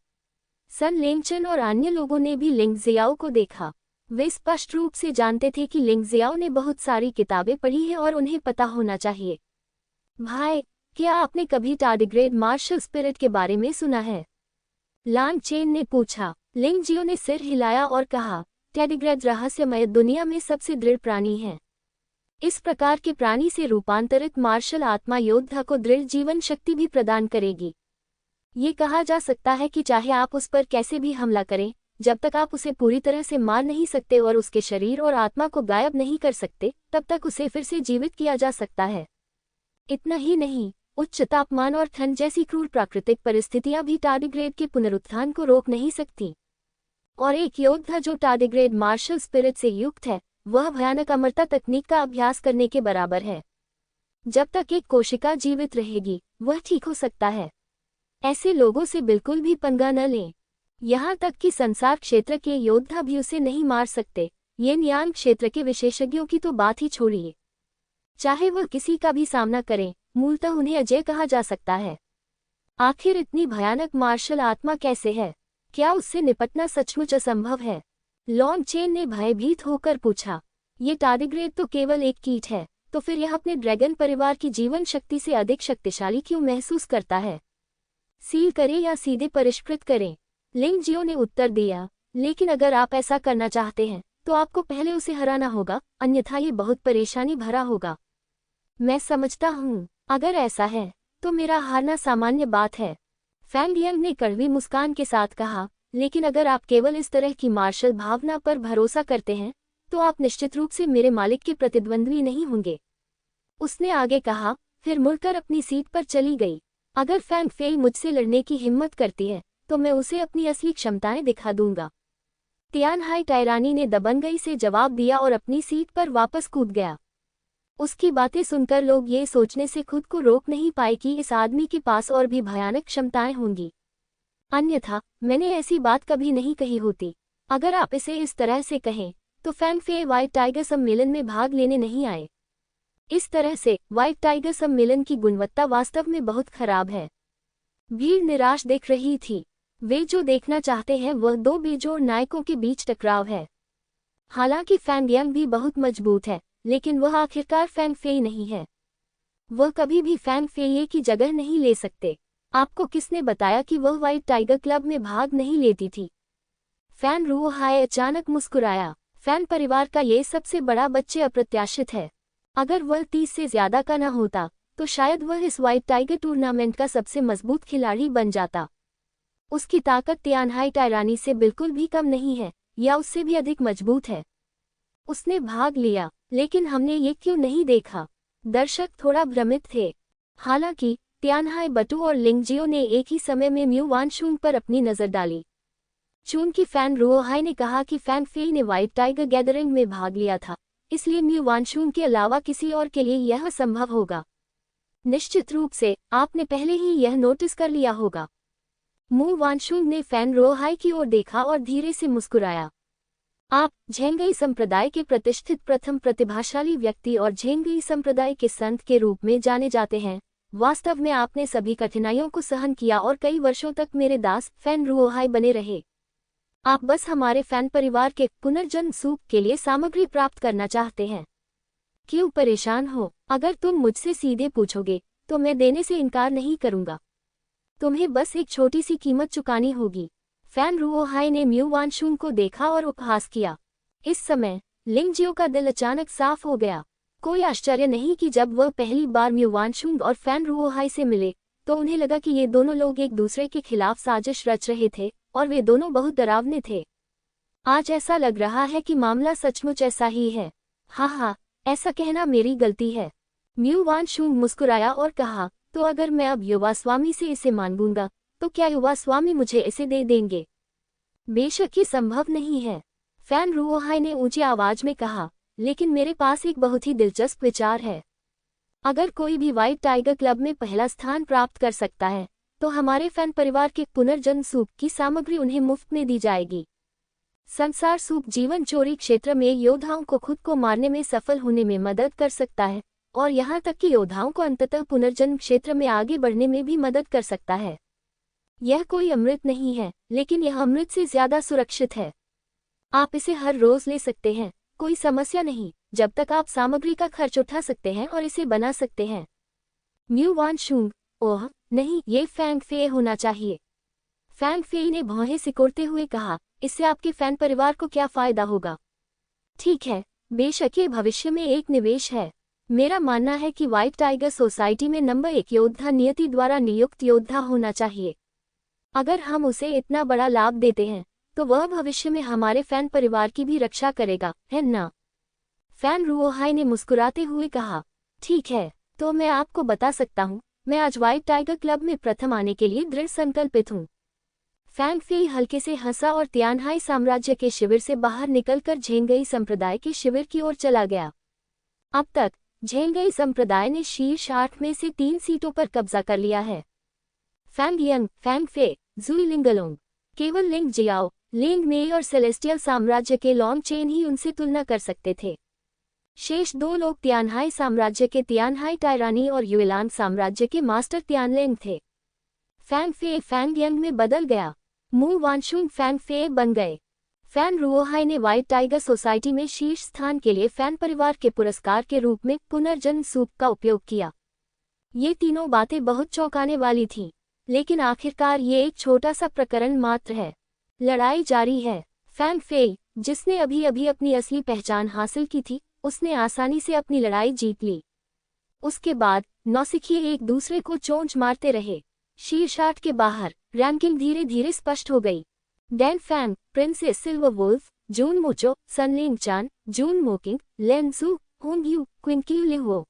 सन लेंगचन और अन्य लोगों ने भी लिंगजियाओ को देखा। वे स्पष्ट रूप से जानते थे कि लिंगजियाओ ने बहुत सारी किताबें पढ़ी हैं और उन्हें पता होना चाहिए। भाई, क्या आपने कभी टार्डिग्रेड मार्शल स्पिरिट के बारे में सुना है? लांग चेन ने पूछा। लिंगजियो ने सिर हिलाया और कहा, टार्डिग्रेड रहस्यमय दुनिया में सबसे दृढ़ प्राणी है। इस प्रकार के प्राणी से रूपांतरित मार्शल आत्मा योद्धा को दृढ़ जीवन शक्ति भी प्रदान करेगी। ये कहा जा सकता है कि चाहे आप उस पर कैसे भी हमला करें, जब तक आप उसे पूरी तरह से मार नहीं सकते और उसके शरीर और आत्मा को गायब नहीं कर सकते, तब तक उसे फिर से जीवित किया जा सकता है। इतना ही नहीं, उच्च तापमान और ठंड जैसी क्रूर प्राकृतिक परिस्थितियां भी टार्डिग्रेड के पुनरुत्थान को रोक नहीं सकती। और एक योद्धा जो टार्डिग्रेड मार्शल स्पिरिट से युक्त है, वह भयानक अमरता तकनीक का अभ्यास करने के बराबर है। जब तक एक कोशिका जीवित रहेगी, वह ठीक हो सकता है। ऐसे लोगों से बिल्कुल भी पंगा न लें। यहाँ तक कि संसार क्षेत्र के योद्धा भी उसे नहीं मार सकते। ये न्यान क्षेत्र के विशेषज्ञों की तो बात ही छोड़िए। चाहे वह किसी का भी सामना करें, मूलतः उन्हें अजय कहा जा सकता है। आखिर इतनी भयानक मार्शल आत्मा कैसे है? क्या उससे निपटना सचमुच असंभव है? लॉन्ग चेन ने भयभीत होकर पूछा। ये टारडिग्रेड तो केवल एक कीट है, तो फिर यह अपने ड्रैगन परिवार की जीवन शक्ति से अधिक शक्तिशाली क्यों महसूस करता है? सील करें या सीधे परिष्कृत करें? लिंग जियो ने उत्तर दिया, लेकिन अगर आप ऐसा करना चाहते हैं तो आपको पहले उसे हराना होगा, अन्यथा ये बहुत परेशानी भरा होगा। मैं समझता हूँ, अगर ऐसा है तो मेरा हारना सामान्य बात है, फैंग यंग ने कड़वी मुस्कान के साथ कहा, लेकिन अगर आप केवल इस तरह की मार्शल भावना पर भरोसा करते हैं तो आप निश्चित रूप से मेरे मालिक के प्रतिद्वंद्वी नहीं होंगे। उसने आगे कहा, फिर मुड़कर अपनी सीट पर चली गई। अगर फैंग फेई मुझसे लड़ने की हिम्मत करती है तो मैं उसे अपनी असली क्षमताएं दिखा दूंगा। तियानहाई टायरानी ने दबंगई से जवाब दिया और अपनी सीट पर वापस कूद गया। उसकी बातें सुनकर लोग ये सोचने से खुद को रोक नहीं पाए कि इस आदमी के पास और भी भयानक क्षमताएं होंगी, अन्यथा मैंने ऐसी बात कभी नहीं कही होती। अगर आप इसे इस तरह से कहें तो फैंग फे व्हाइट टाइगर सम्मेलन में भाग लेने नहीं आए। इस तरह से व्हाइट टाइगर सम्मेलन की गुणवत्ता वास्तव में बहुत खराब है। भीड़ निराश दिख रही थी। वे जो देखना चाहते हैं वह दो बेजोड़ नायकों के बीच टकराव है। हालांकि फैंग यंग भी बहुत मजबूत है, लेकिन वह आखिरकार फैंग फेई नहीं है। वह कभी भी फैंग फेई की जगह नहीं ले सकते। आपको किसने बताया कि वह व्हाइट टाइगर क्लब में भाग नहीं लेती थी? फैन रूहाई अचानक मुस्कुराया। फैन परिवार का ये सबसे बड़ा बच्चे अप्रत्याशित है। अगर वह 30 से ज्यादा का न होता तो शायद वह इस व्हाइट टाइगर टूर्नामेंट का सबसे मजबूत खिलाड़ी बन जाता। उसकी ताकत तियानहाई टायरानी से बिल्कुल भी कम नहीं है, या उससे भी अधिक मजबूत है। उसने भाग लिया, लेकिन हमने ये क्यों नहीं देखा? दर्शक थोड़ा भ्रमित थे। हालांकि तियानहाई बटू और लिंगजियो ने एक ही समय में म्यू वानशुंग पर अपनी नजर डाली। चून की फैन रूहाई ने कहा कि फैंग फेई ने व्हाइट टाइगर गैदरिंग में भाग लिया था, इसलिए म्यू वानशुंग के अलावा किसी और के लिए यह असंभव होगा। निश्चित रूप से आपने पहले ही यह नोटिस कर लिया होगा। म्यू वानशुंग ने फैन रूहाई की ओर देखा और धीरे से मुस्कुराया। आप झेंगई संप्रदाय के प्रतिष्ठित प्रथम प्रतिभाशाली व्यक्ति और झेंगई संप्रदाय के संत के रूप में जाने जाते हैं। वास्तव में आपने सभी कठिनाइयों को सहन किया और कई वर्षों तक मेरे दास फैन रूहाई बने रहे। आप बस हमारे फैन परिवार के पुनर्जन्म सूप के लिए सामग्री प्राप्त करना चाहते हैं। क्यों परेशान हो? अगर तुम मुझसे सीधे पूछोगे तो मैं देने से इनकार नहीं करूंगा। तुम्हें बस एक छोटी सी कीमत चुकानी होगी। फैन रूहाई ने म्यू वानशुंग को देखा और उपहास किया। इस समय लिंगजियो का दिल अचानक साफ हो गया। कोई आश्चर्य नहीं कि जब वह पहली बार म्यू वानशुंग और फैन रूहाई से मिले तो उन्हें लगा कि ये दोनों लोग एक दूसरे के खिलाफ साजिश रच रहे थे और वे दोनों बहुत डरावने थे। आज ऐसा लग रहा है कि मामला सचमुच ऐसा ही है। हाँ, ऐसा कहना मेरी गलती है। म्यू वानशुंग मुस्कुराया और कहा, तो अगर मैं अब युवा स्वामी से इसे मांगूंगा तो क्या युवा स्वामी मुझे इसे दे देंगे? बेशक ये संभव नहीं है, फैन रूहाई ने ऊंची आवाज में कहा, लेकिन मेरे पास एक बहुत ही दिलचस्प विचार है। अगर कोई भी व्हाइट टाइगर क्लब में पहला स्थान प्राप्त कर सकता है तो हमारे फैन परिवार के पुनर्जन्म सूप की सामग्री उन्हें मुफ्त में दी जाएगी। संसार सूप जीवन चोरी क्षेत्र में योद्धाओं को खुद को मारने में सफल होने में मदद कर सकता है और यहाँ तक कि योद्धाओं को अंततः पुनर्जन्म क्षेत्र में आगे बढ़ने में भी मदद कर सकता है। यह कोई अमृत नहीं है, लेकिन यह अमृत से ज्यादा सुरक्षित है। आप इसे हर रोज ले सकते हैं, कोई समस्या नहीं, जब तक आप सामग्री का खर्च उठा सकते हैं और इसे बना सकते हैं। म्यू वानशुंग, ओह नहीं, ये फैंग फे होना चाहिए। फैंग फे ने भौहें सिकोड़ते हुए कहा, इससे आपके फैन परिवार को क्या फायदा होगा? ठीक है, बेशक ये भविष्य में एक निवेश है। मेरा मानना है कि व्हाइट टाइगर सोसाइटी में नंबर 1 योद्धा नियति द्वारा नियुक्त योद्धा होना चाहिए। अगर हम उसे इतना बड़ा लाभ देते हैं तो वह भविष्य में हमारे फैन परिवार की भी रक्षा करेगा, है ना? फैन रूहाई ने मुस्कुराते हुए कहा, ठीक है, तो मैं आपको बता सकता हूँ, मैं आज व्हाइट टाइगर क्लब में प्रथम आने के लिए दृढ़ संकल्पित हूँ। फैंग फे हल्के से हंसा और तियानहाई साम्राज्य के शिविर से बाहर निकलकर झेंगई संप्रदाय के शिविर की ओर चला गया। अब तक झेंगई संप्रदाय ने शीर्ष 8 में से 3 सीटों पर कब्जा कर लिया है। फैंग यंग, फैंग फे, जुई लिंगलोंग, केवल लिंग जियाओ, लिंग मेई और सेलेस्टियल साम्राज्य के लॉन्ग चेन ही उनसे तुलना कर सकते थे। शेष 2 लोग तियानहाई साम्राज्य के तियानहाई टायरानी और युएलान साम्राज्य के मास्टर तियानलेंग थे। फैन फे फैन यंग में बदल गया। मू वानशुन फैन फे बन गए। फैन रुओहाई ने व्हाइट टाइगर सोसाइटी में शीर्ष स्थान के लिए फैन परिवार के पुरस्कार के रूप में पुनर्जन्म सूप का उपयोग किया। ये तीनों बातें बहुत चौंकाने वाली थीं, लेकिन आखिरकार ये एक छोटा सा प्रकरण मात्र है। लड़ाई जारी है। फैन फे, जिसने अभी अभी अपनी असली पहचान हासिल की थी, उसने आसानी से अपनी लड़ाई जीत ली। उसके बाद नौसिखिए एक दूसरे को चोंच मारते रहे। शीर्ष 8 के बाहर रैंकिंग धीरे धीरे स्पष्ट हो गई। Dan Fang, princess silver wolf, Jun Mucho, Sunling Chan, Jun Moking, Len Su, Hong Yu, Qin Qu Lihuo.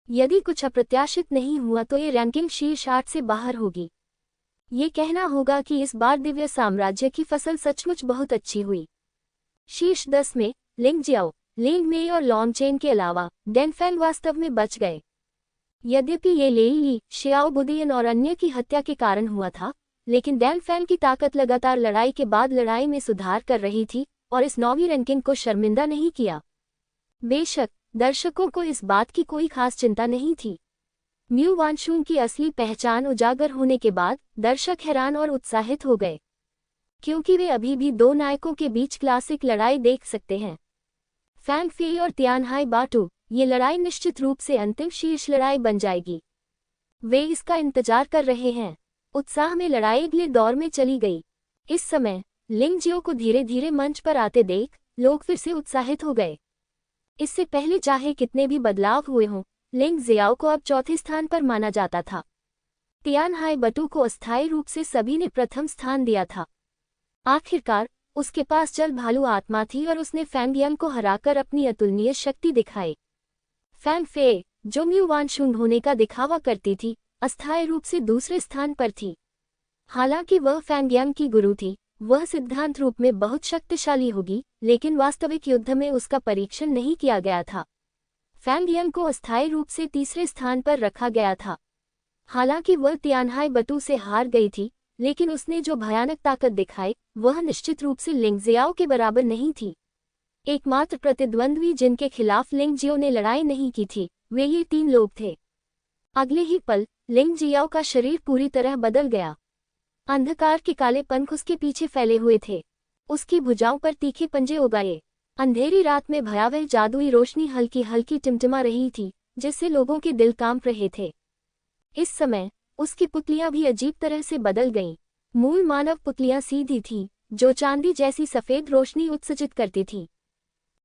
यदि कुछ अप्रत्याशित नहीं हुआ तो ये रैंकिंग शीर्ष 8 से बाहर होगी। ये कहना होगा कि इस बार दिव्य साम्राज्य की फसल सचमुच बहुत अच्छी हुई। शीर्ष 10 में लिंग जियाओ, लिंग मेई और लॉन्ग चेन के अलावा डैन फैंग वास्तव में बच गए। यद्यपि ये लेई ली, शियाओ बुदियन और अन्य की हत्या के कारण हुआ था, लेकिन डैन फैंग की ताकत लगातार लड़ाई के बाद लड़ाई में सुधार कर रही थी और इस 9वीं रैंकिंग को शर्मिंदा नहीं किया। बेशक दर्शकों को इस बात की कोई खास चिंता नहीं थी। म्यू वानशुन की असली पहचान उजागर होने के बाद दर्शक हैरान और उत्साहित हो गए, क्योंकि वे अभी भी दो नायकों के बीच क्लासिक लड़ाई देख सकते हैं। फैंग फे और तियानहाई बाटू, ये लड़ाई निश्चित रूप से अंतिम शीर्ष लड़ाई बन जाएगी। वे इसका इंतजार कर रहे हैं। उत्साह में लड़ाई अगले दौर में चली गई। इस समय लिंग जियो को धीरे धीरे मंच पर आते देख लोग फिर से उत्साहित हो गए। इससे पहले चाहे कितने भी बदलाव हुए हों, लिंग जियाओ को अब चौथे स्थान पर माना जाता था। तियानहाई बटू को अस्थायी रूप से सभी ने प्रथम स्थान दिया था। आखिरकार उसके पास जल भालू आत्मा थी और उसने फैंग यंग को हराकर अपनी अतुलनीय शक्ति दिखाई। फैंग फे, जो म्यू वानशुन होने का दिखावा करती थी, अस्थायी रूप से दूसरे स्थान पर थी। हालांकि वह फैंग यंग की गुरु थी, वह सिद्धांत रूप में बहुत शक्तिशाली होगी, लेकिन वास्तविक युद्ध में उसका परीक्षण नहीं किया गया था। फैंग यंग को अस्थायी रूप से तीसरे स्थान पर रखा गया था। हालांकि वह तियानहाई बटू से हार गई थी, लेकिन उसने जो भयानक ताकत दिखाई वह निश्चित रूप से लिंग जियाओ के बराबर नहीं थी। एकमात्र प्रतिद्वंद्वी जिनके खिलाफ लिंग जियो ने लड़ाई नहीं की थी, वे ये 3 लोग थे। अगले ही पल लिंग जियाओ का शरीर पूरी तरह बदल गया। अंधकार के काले पंख उसके पीछे फैले हुए थे। उसकी भुजाओं पर तीखे पंजे उगाए। अंधेरी रात में भयावह जादुई रोशनी हल्की हल्की टिमटिमा रही थी, जिससे लोगों के दिल कांप रहे थे। इस समय उसकी पुतलियां भी अजीब तरह से बदल गईं। मूल मानव पुतलियां सीधी थीं, जो चांदी जैसी सफेद रोशनी उत्सर्जित करती थीं।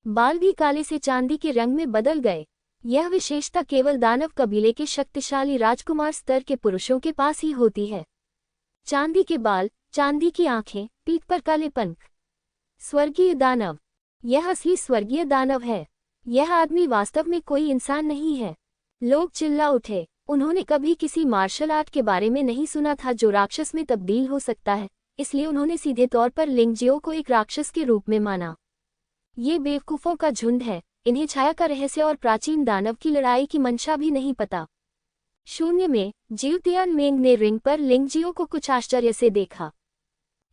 बाल भी काले से चांदी के रंग में बदल गए। यह विशेषता केवल दानव कबीले के शक्तिशाली राजकुमार स्तर के पुरुषों के पास ही होती है। चांदी के बाल, चांदी की आंखें, पीठ पर काले पंख। स्वर्गीय दानव। यह असली स्वर्गीय दानव है। यह आदमी वास्तव में कोई इंसान नहीं है। लोग चिल्ला उठे। उन्होंने कभी किसी मार्शल आर्ट के बारे में नहीं सुना था जो राक्षस में तब्दील हो सकता है, इसलिए उन्होंने सीधे तौर पर लिंग जियो को एक राक्षस के रूप में माना। ये बेवकूफों का झुंड है। इन्हें छाया का रहस्य और प्राचीन दानव की लड़ाई की मंशा भी नहीं पता। शून्य में जिउ तियानमेंग ने रिंग पर लिंग जियो को कुछ आश्चर्य से देखा।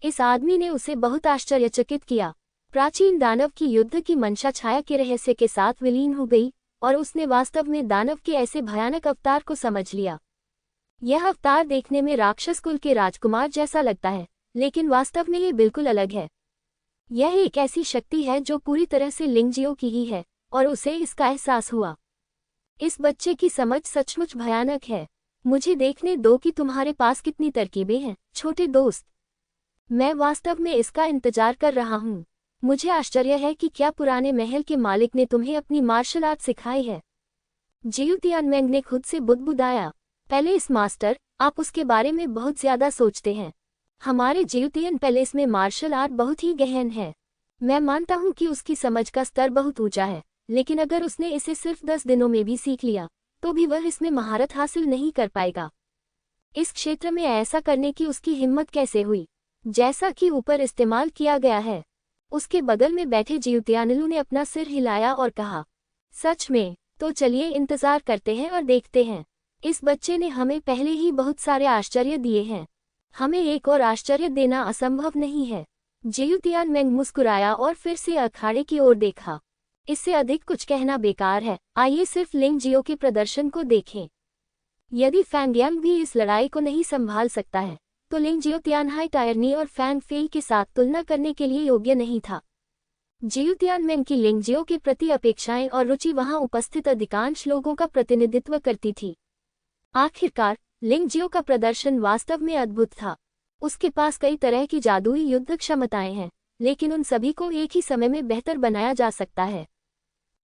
इस आदमी ने उसे बहुत आश्चर्यचकित किया। प्राचीन दानव की युद्ध की मंशा छाया के रहस्य के साथ विलीन हो गई और उसने वास्तव में दानव के ऐसे भयानक अवतार को समझ लिया। यह अवतार देखने में राक्षस कुल के राजकुमार जैसा लगता है, लेकिन वास्तव में ये बिल्कुल अलग है। यह एक ऐसी शक्ति है जो पूरी तरह से लिंग जियो की ही है और उसे इसका एहसास हुआ। इस बच्चे की समझ सचमुच भयानक है। मुझे देखने दो कि तुम्हारे पास कितनी तरकीबें हैं, छोटे दोस्त। मैं वास्तव में इसका इंतजार कर रहा हूँ। मुझे आश्चर्य है कि क्या पुराने महल के मालिक ने तुम्हें अपनी मार्शल आर्ट सिखाई है। जिउ तियानमेंग ने खुद से बुदबुदाया। पहले इस मास्टर, आप उसके बारे में बहुत ज्यादा सोचते हैं। हमारे जिउ तियान पैलेस में मार्शल आर्ट बहुत ही गहन है। मैं मानता हूँ कि उसकी समझ का स्तर बहुत ऊंचा है, लेकिन अगर उसने इसे सिर्फ 10 दिनों में भी सीख लिया तो भी वह इसमें महारत हासिल नहीं कर पाएगा। इस क्षेत्र में ऐसा करने की उसकी हिम्मत कैसे हुई, जैसा कि ऊपर इस्तेमाल किया गया है। उसके बगल में बैठे जिउ तियानलू ने अपना सिर हिलाया और कहा, सच में, तो चलिए इंतजार करते हैं और देखते हैं। इस बच्चे ने हमें पहले ही बहुत सारे आश्चर्य दिए हैं। हमें एक और आश्चर्य देना असंभव नहीं है। जिउ तियानमेंग मुस्कुराया और फिर से अखाड़े की ओर देखा। इससे अधिक कुछ कहना बेकार है। आइए सिर्फ लिंग जियो के प्रदर्शन को देखें। यदि फैंग यांग भी इस लड़ाई को नहीं संभाल सकता है तो लिंग जियो तियानहाई टायरनी और फैंग फेई के साथ तुलना करने के लिए योग्य नहीं था। जियो तियानमेन की लिंग जियो के प्रति अपेक्षाएं और रुचि वहां उपस्थित अधिकांश लोगों का प्रतिनिधित्व करती थी। आखिरकार लिंग जियो का प्रदर्शन वास्तव में अद्भुत था। उसके पास कई तरह की जादुई युद्ध क्षमताएं हैं, लेकिन उन सभी को एक ही समय में बेहतर बनाया जा सकता है।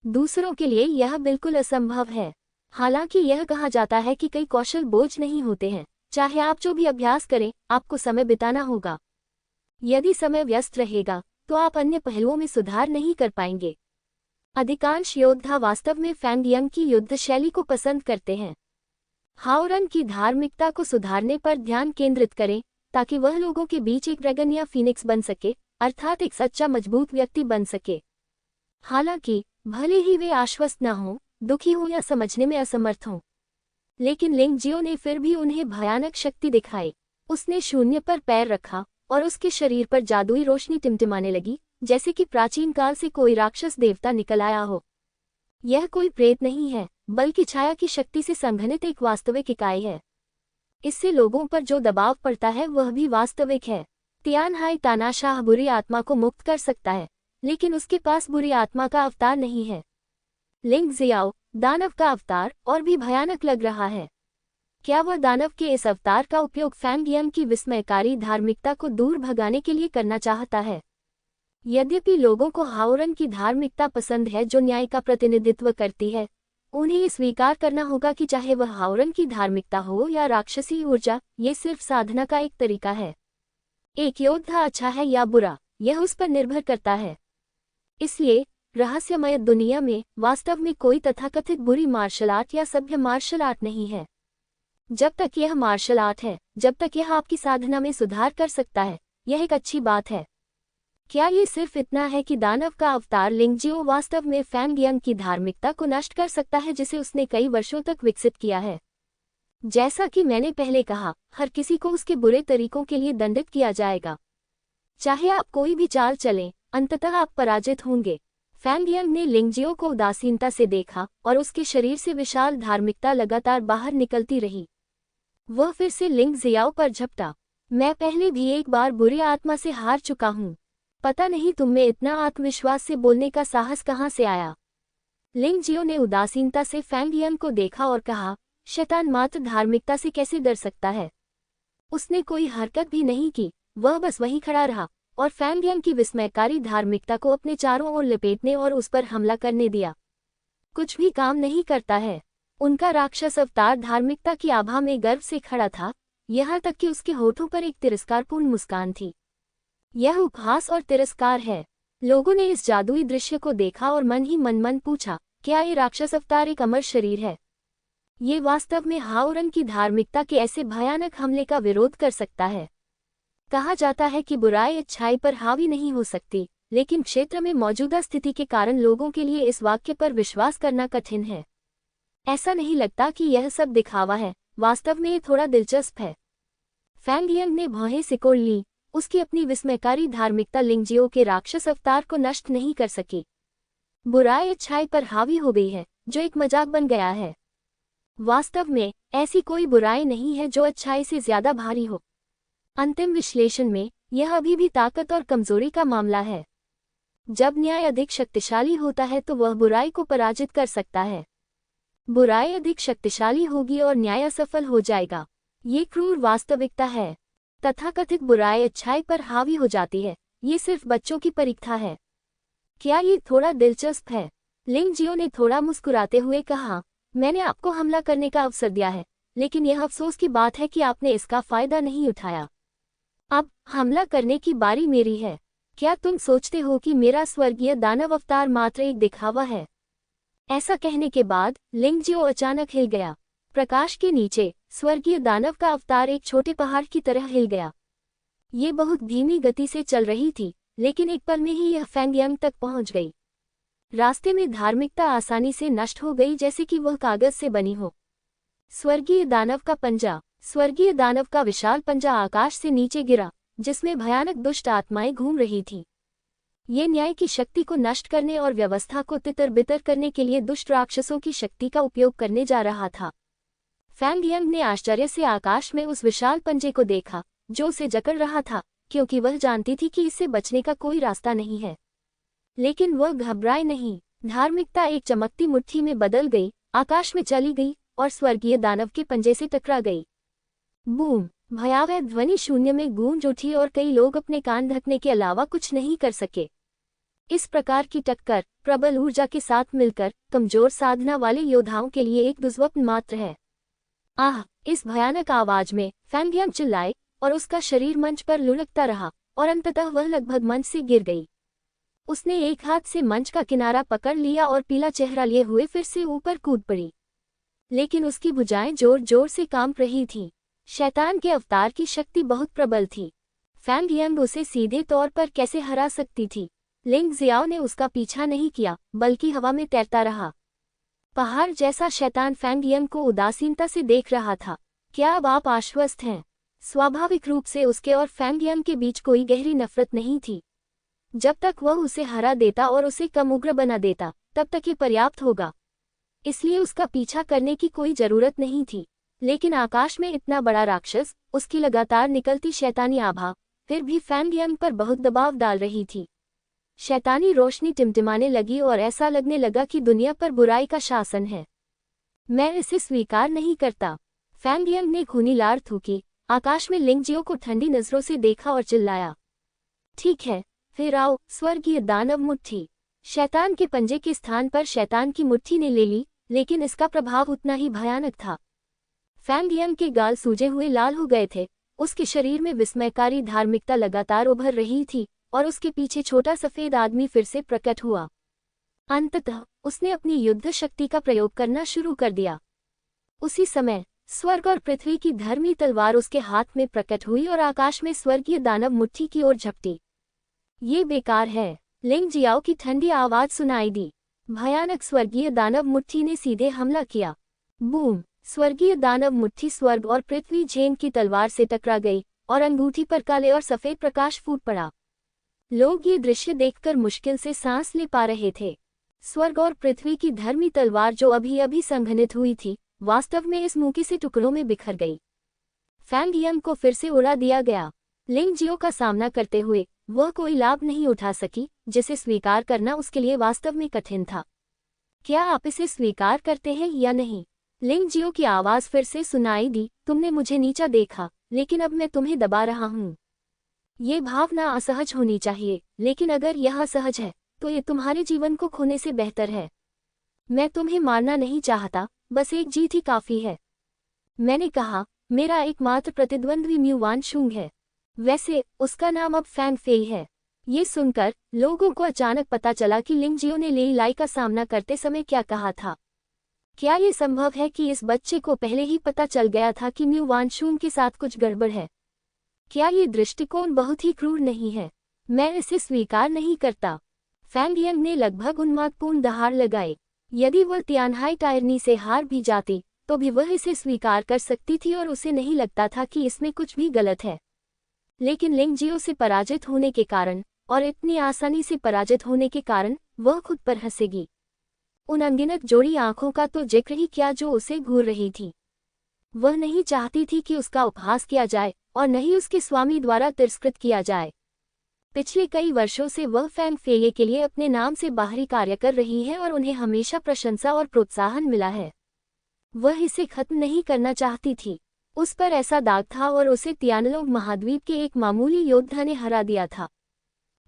दूसरों के लिए यह बिल्कुल असंभव है। हालांकि यह कहा जाता है कि कई कौशल बोझ नहीं होते हैं, चाहे आप जो भी अभ्यास करें, आपको समय बिताना होगा। यदि समय व्यस्त रहेगा तो आप अन्य पहलुओं में सुधार नहीं कर पाएंगे। अधिकांश योद्धा वास्तव में फैंग यांग की युद्ध शैली को पसंद करते हैं। हाओरन की धार्मिकता को सुधारने पर ध्यान केंद्रित करें ताकि वह लोगों के बीच एक ड्रैगन या फीनिक्स बन सके, अर्थात एक सच्चा मजबूत व्यक्ति बन सके। हालांकि भले ही वे आश्वस्त न हों, दुखी हों या समझने में असमर्थ हों, लेकिन लिंग जियो ने फिर भी उन्हें भयानक शक्ति दिखाई। उसने शून्य पर पैर रखा और उसके शरीर पर जादुई रोशनी टिमटिमाने लगी, जैसे कि प्राचीन काल से कोई राक्षस देवता निकल आया हो। यह कोई प्रेत नहीं है, बल्कि छाया की शक्ति से संघनित एक वास्तविक इकाई है। इससे लोगों पर जो दबाव पड़ता है वह भी वास्तविक है। तियानहाई तानाशाह बुरी आत्मा को मुक्त कर सकता है, लेकिन उसके पास बुरी आत्मा का अवतार नहीं है। लिंग जियाओ, दानव का अवतार, और भी भयानक लग रहा है। क्या वह दानव के इस अवतार का उपयोग फैंग यांग की विस्मयकारी धार्मिकता को दूर भगाने के लिए करना चाहता है? यद्यपि लोगों को हाओरन की धार्मिकता पसंद है जो न्याय का प्रतिनिधित्व करती है, उन्हें ये स्वीकार करना होगा कि चाहे वह हाओरन की धार्मिकता हो या राक्षसी ऊर्जा, ये सिर्फ साधना का एक तरीका है। एक योद्धा अच्छा है या बुरा, यह उस पर निर्भर करता है। इसलिए रहस्यमय दुनिया में वास्तव में कोई तथाकथित बुरी मार्शल आर्ट या सभ्य मार्शल आर्ट नहीं है। जब तक यह मार्शल आर्ट है, जब तक यह आपकी साधना में सुधार कर सकता है, यह एक अच्छी बात है। क्या ये सिर्फ इतना है कि दानव का अवतार लिंग जियो वास्तव में फैंग यांग की धार्मिकता को नष्ट कर सकता है जिसे उसने कई वर्षों तक विकसित किया है? जैसा कि मैंने पहले कहा, हर किसी को उसके बुरे तरीकों के लिए दंडित किया जाएगा। चाहे आप कोई भी चाल चलें, अंततः आप पराजित होंगे। फैंग यांग ने लिंग जियो को उदासीनता से देखा और उसके शरीर से विशाल धार्मिकता लगातार बाहर निकलती रही। वह फिर से लिंग जियाओ पर झपटा। मैं पहले भी एक बार बुरी आत्मा से हार चुका हूँ। पता नहीं तुम में इतना आत्मविश्वास से बोलने का साहस कहाँ से आया? लिंग जियो ने उदासीनता से फैंग यांग को देखा और कहा, शैतान मात्र धार्मिकता से कैसे डर सकता है? उसने कोई हरकत भी नहीं की, वह बस वहीं खड़ा रहा और फैंग यांग की विस्मयकारी धार्मिकता को अपने चारों ओर लपेटने और उस पर हमला करने दिया। कुछ भी काम नहीं करता है। उनका राक्षस अवतार धार्मिकता की आभा में गर्व से खड़ा था, यहाँ तक कि उसके होठों पर एक तिरस्कारपूर्ण मुस्कान थी। यह उपहास और तिरस्कार है। लोगों ने इस जादुई दृश्य को देखा और मन ही मन पूछा, क्या ये राक्षस अवतार एक अमर शरीर है? ये वास्तव में हाओरन की धार्मिकता के ऐसे भयानक हमले का विरोध कर सकता है? कहा जाता है कि बुराई अच्छाई पर हावी नहीं हो सकती, लेकिन क्षेत्र में मौजूदा स्थिति के कारण लोगों के लिए इस वाक्य पर विश्वास करना कठिन है। ऐसा नहीं लगता कि यह सब दिखावा है, वास्तव में ये थोड़ा दिलचस्प है। फैंग यांग ने भौहें सिकोड़ ली। उसकी अपनी विस्मयकारी धार्मिकता लिंग जियो के राक्षस अवतार को नष्ट नहीं कर सकी। बुराई अच्छाई पर हावी हो गई है, जो एक मजाक बन गया है। वास्तव में ऐसी कोई बुराई नहीं है जो अच्छाई से ज्यादा भारी हो। अंतिम विश्लेषण में यह अभी भी ताकत और कमजोरी का मामला है। जब न्याय अधिक शक्तिशाली होता है तो वह बुराई को पराजित कर सकता है। बुराई अधिक शक्तिशाली होगी और न्याय असफल हो जाएगा। ये क्रूर वास्तविकता है। तथाकथित बुराई अच्छाई पर हावी हो जाती है। ये सिर्फ बच्चों की परीक्षा है। क्या ये थोड़ा दिलचस्प है? लिंग जियो ने थोड़ा मुस्कुराते हुए कहा, मैंने आपको हमला करने का अवसर दिया है, लेकिन यह अफसोस की बात है कि आपने इसका फायदा नहीं उठाया। अब हमला करने की बारी मेरी है। क्या तुम सोचते हो कि मेरा स्वर्गीय दानव अवतार मात्र एक दिखावा है? ऐसा कहने के बाद लिंग जियो अचानक हिल गया। प्रकाश के नीचे स्वर्गीय दानव का अवतार एक छोटे पहाड़ की तरह हिल गया। ये बहुत धीमी गति से चल रही थी, लेकिन एक पल में ही यह फैंग यांग तक पहुंच गई। रास्ते में धार्मिकता आसानी से नष्ट हो गई, जैसे कि वह कागज से बनी हो। स्वर्गीय दानव का पंजा। स्वर्गीय दानव का विशाल पंजा आकाश से नीचे गिरा, जिसमें भयानक दुष्ट आत्माएं घूम रही थीं। ये न्याय की शक्ति को नष्ट करने और व्यवस्था को तितर बितर करने के लिए दुष्ट राक्षसों की शक्ति का उपयोग करने जा रहा था। फैंग यंग ने आश्चर्य से आकाश में उस विशाल पंजे को देखा जो उसे जकड़ रहा था, क्योंकि वह जानती थी कि इससे बचने का कोई रास्ता नहीं है। लेकिन वह घबराए नहीं। धार्मिकता एक चमकती मुट्ठी में बदल गई, आकाश में चली गई और स्वर्गीय दानव के पंजे से टकरा गई। बूम! भयावह ध्वनि शून्य में गूंज उठी और कई लोग अपने कान ढकने के अलावा कुछ नहीं कर सके। इस प्रकार की टक्कर प्रबल ऊर्जा के साथ मिलकर कमजोर साधना वाले योद्धाओं के लिए एक दुर्स्वप्न मात्र है। आह! इस भयानक आवाज में फैंग यंग चिल्लाए और उसका शरीर मंच पर लुढ़कता रहा और अंततः वह लगभग मंच से गिर गई। उसने एक हाथ से मंच का किनारा पकड़ लिया और पीला चेहरा लिए हुए फिर से ऊपर कूद पड़ी। लेकिन उसकी भुजाएं जोर जोर से कांप रही थीं। शैतान के अवतार की शक्ति बहुत प्रबल थी। फैंग यंग उसे सीधे तौर पर कैसे हरा सकती थी? लिंग जियाओ ने उसका पीछा नहीं किया, बल्कि हवा में तैरता रहा। पहाड़ जैसा शैतान फैंग यंग को उदासीनता से देख रहा था। क्या अब आप आश्वस्त हैं? स्वाभाविक रूप से उसके और फैंग यंग के बीच कोई गहरी नफरत नहीं थी। जब तक वह उसे हरा देता और उसे कम उग्र बना देता, तब तक ये पर्याप्त होगा। इसलिए उसका पीछा करने की कोई जरूरत नहीं थी। लेकिन आकाश में इतना बड़ा राक्षस, उसकी लगातार निकलती शैतानी आभा, फिर भी फैंग यंग पर बहुत दबाव डाल रही थी। शैतानी रोशनी टिमटिमाने लगी और ऐसा लगने लगा कि दुनिया पर बुराई का शासन है। मैं इसे स्वीकार नहीं करता। फैंग यंग ने खूनी लार थूकी, आकाश में लिंग जियो को ठंडी नजरों से देखा और चिल्लाया, ठीक है, फिर आओ, स्वर्गीय दानव मुट्ठी। शैतान के पंजे के स्थान पर शैतान की मुट्ठी ने ले ली, लेकिन इसका प्रभाव उतना ही भयानक था। फैंग यंग के गाल सूजे हुए लाल हो गए थे, उसके शरीर में विस्मयकारी धार्मिकता लगातार उभर रही थी और उसके पीछे छोटा सफेद आदमी फिर से प्रकट हुआ। अंततः उसने अपनी युद्ध शक्ति का प्रयोग करना शुरू कर दिया। उसी समय स्वर्ग और पृथ्वी की धर्मी तलवार उसके हाथ में प्रकट हुई और आकाश में स्वर्गीय दानव मुट्ठी की ओर झपटी। ये बेकार है, लिंग जियाओ की ठंडी आवाज सुनाई दी। भयानक स्वर्गीय दानव मुट्ठी ने सीधे हमला किया। बूम! स्वर्गीय दानव मुट्ठी स्वर्ग और पृथ्वी झेन की तलवार से टकरा गई और अंगूठी पर काले और सफेद प्रकाश फूट पड़ा। लोग ये दृश्य देखकर मुश्किल से सांस ले पा रहे थे। स्वर्ग और पृथ्वी की धर्मी तलवार जो अभी अभी संघनित हुई थी, वास्तव में इस मौके से टुकड़ों में बिखर गई। फैंग यंग को फिर से उड़ा दिया गया। लिंग जियो का सामना करते हुए वह कोई लाभ नहीं उठा सकी, जिसे स्वीकार करना उसके लिए वास्तव में कठिन था। क्या आप इसे स्वीकार करते हैं या नहीं? लिंग जियो की आवाज फिर से सुनाई दी, तुमने मुझे नीचा देखा, लेकिन अब मैं तुम्हें दबा रहा हूँ। ये भावना असहज होनी चाहिए, लेकिन अगर यह असहज है, तो ये तुम्हारे जीवन को खोने से बेहतर है। मैं तुम्हें मारना नहीं चाहता, बस एक जीत ही काफी है। मैंने कहा, मेरा एकमात्र प्रतिद्वंद्वी म्यू वानशुंग है। वैसे उसका नाम अब फैंग फेई है। ये सुनकर लोगों को अचानक पता चला कि लिंग जियो ने लेई लाई का सामना करते समय क्या कहा था। क्या ये संभव है कि इस बच्चे को पहले ही पता चल गया था कि म्यू वानशुंग के साथ कुछ गड़बड़ है? क्या ये दृष्टिकोण बहुत ही क्रूर नहीं है? मैं इसे स्वीकार नहीं करता। फैंग यंग ने लगभग उन्मादपूर्ण दहाड़ लगाई। यदि वह तियानहाई टायरनी से हार भी जाती, तो भी वह इसे स्वीकार कर सकती थी और उसे नहीं लगता था कि इसमें कुछ भी गलत है। लेकिन लिंग जियो से पराजित होने के कारण और इतनी आसानी से पराजित होने के कारण वह खुद पर हंसेगी। उन अनगिनत जोड़ी आंखों का तो जिक्र ही क्या जो उसे घूर रही थी। वह नहीं चाहती थी कि उसका उपहास किया जाए और न ही उसके स्वामी द्वारा तिरस्कृत किया जाए। पिछले कई वर्षों से वह फैंग फेई के लिए अपने नाम से बाहरी कार्य कर रही है और उन्हें हमेशा प्रशंसा और प्रोत्साहन मिला है। वह इसे खत्म नहीं करना चाहती थी। उस पर ऐसा दाग था और उसे तियानलोंग महाद्वीप के एक मामूली योद्धा ने हरा दिया था।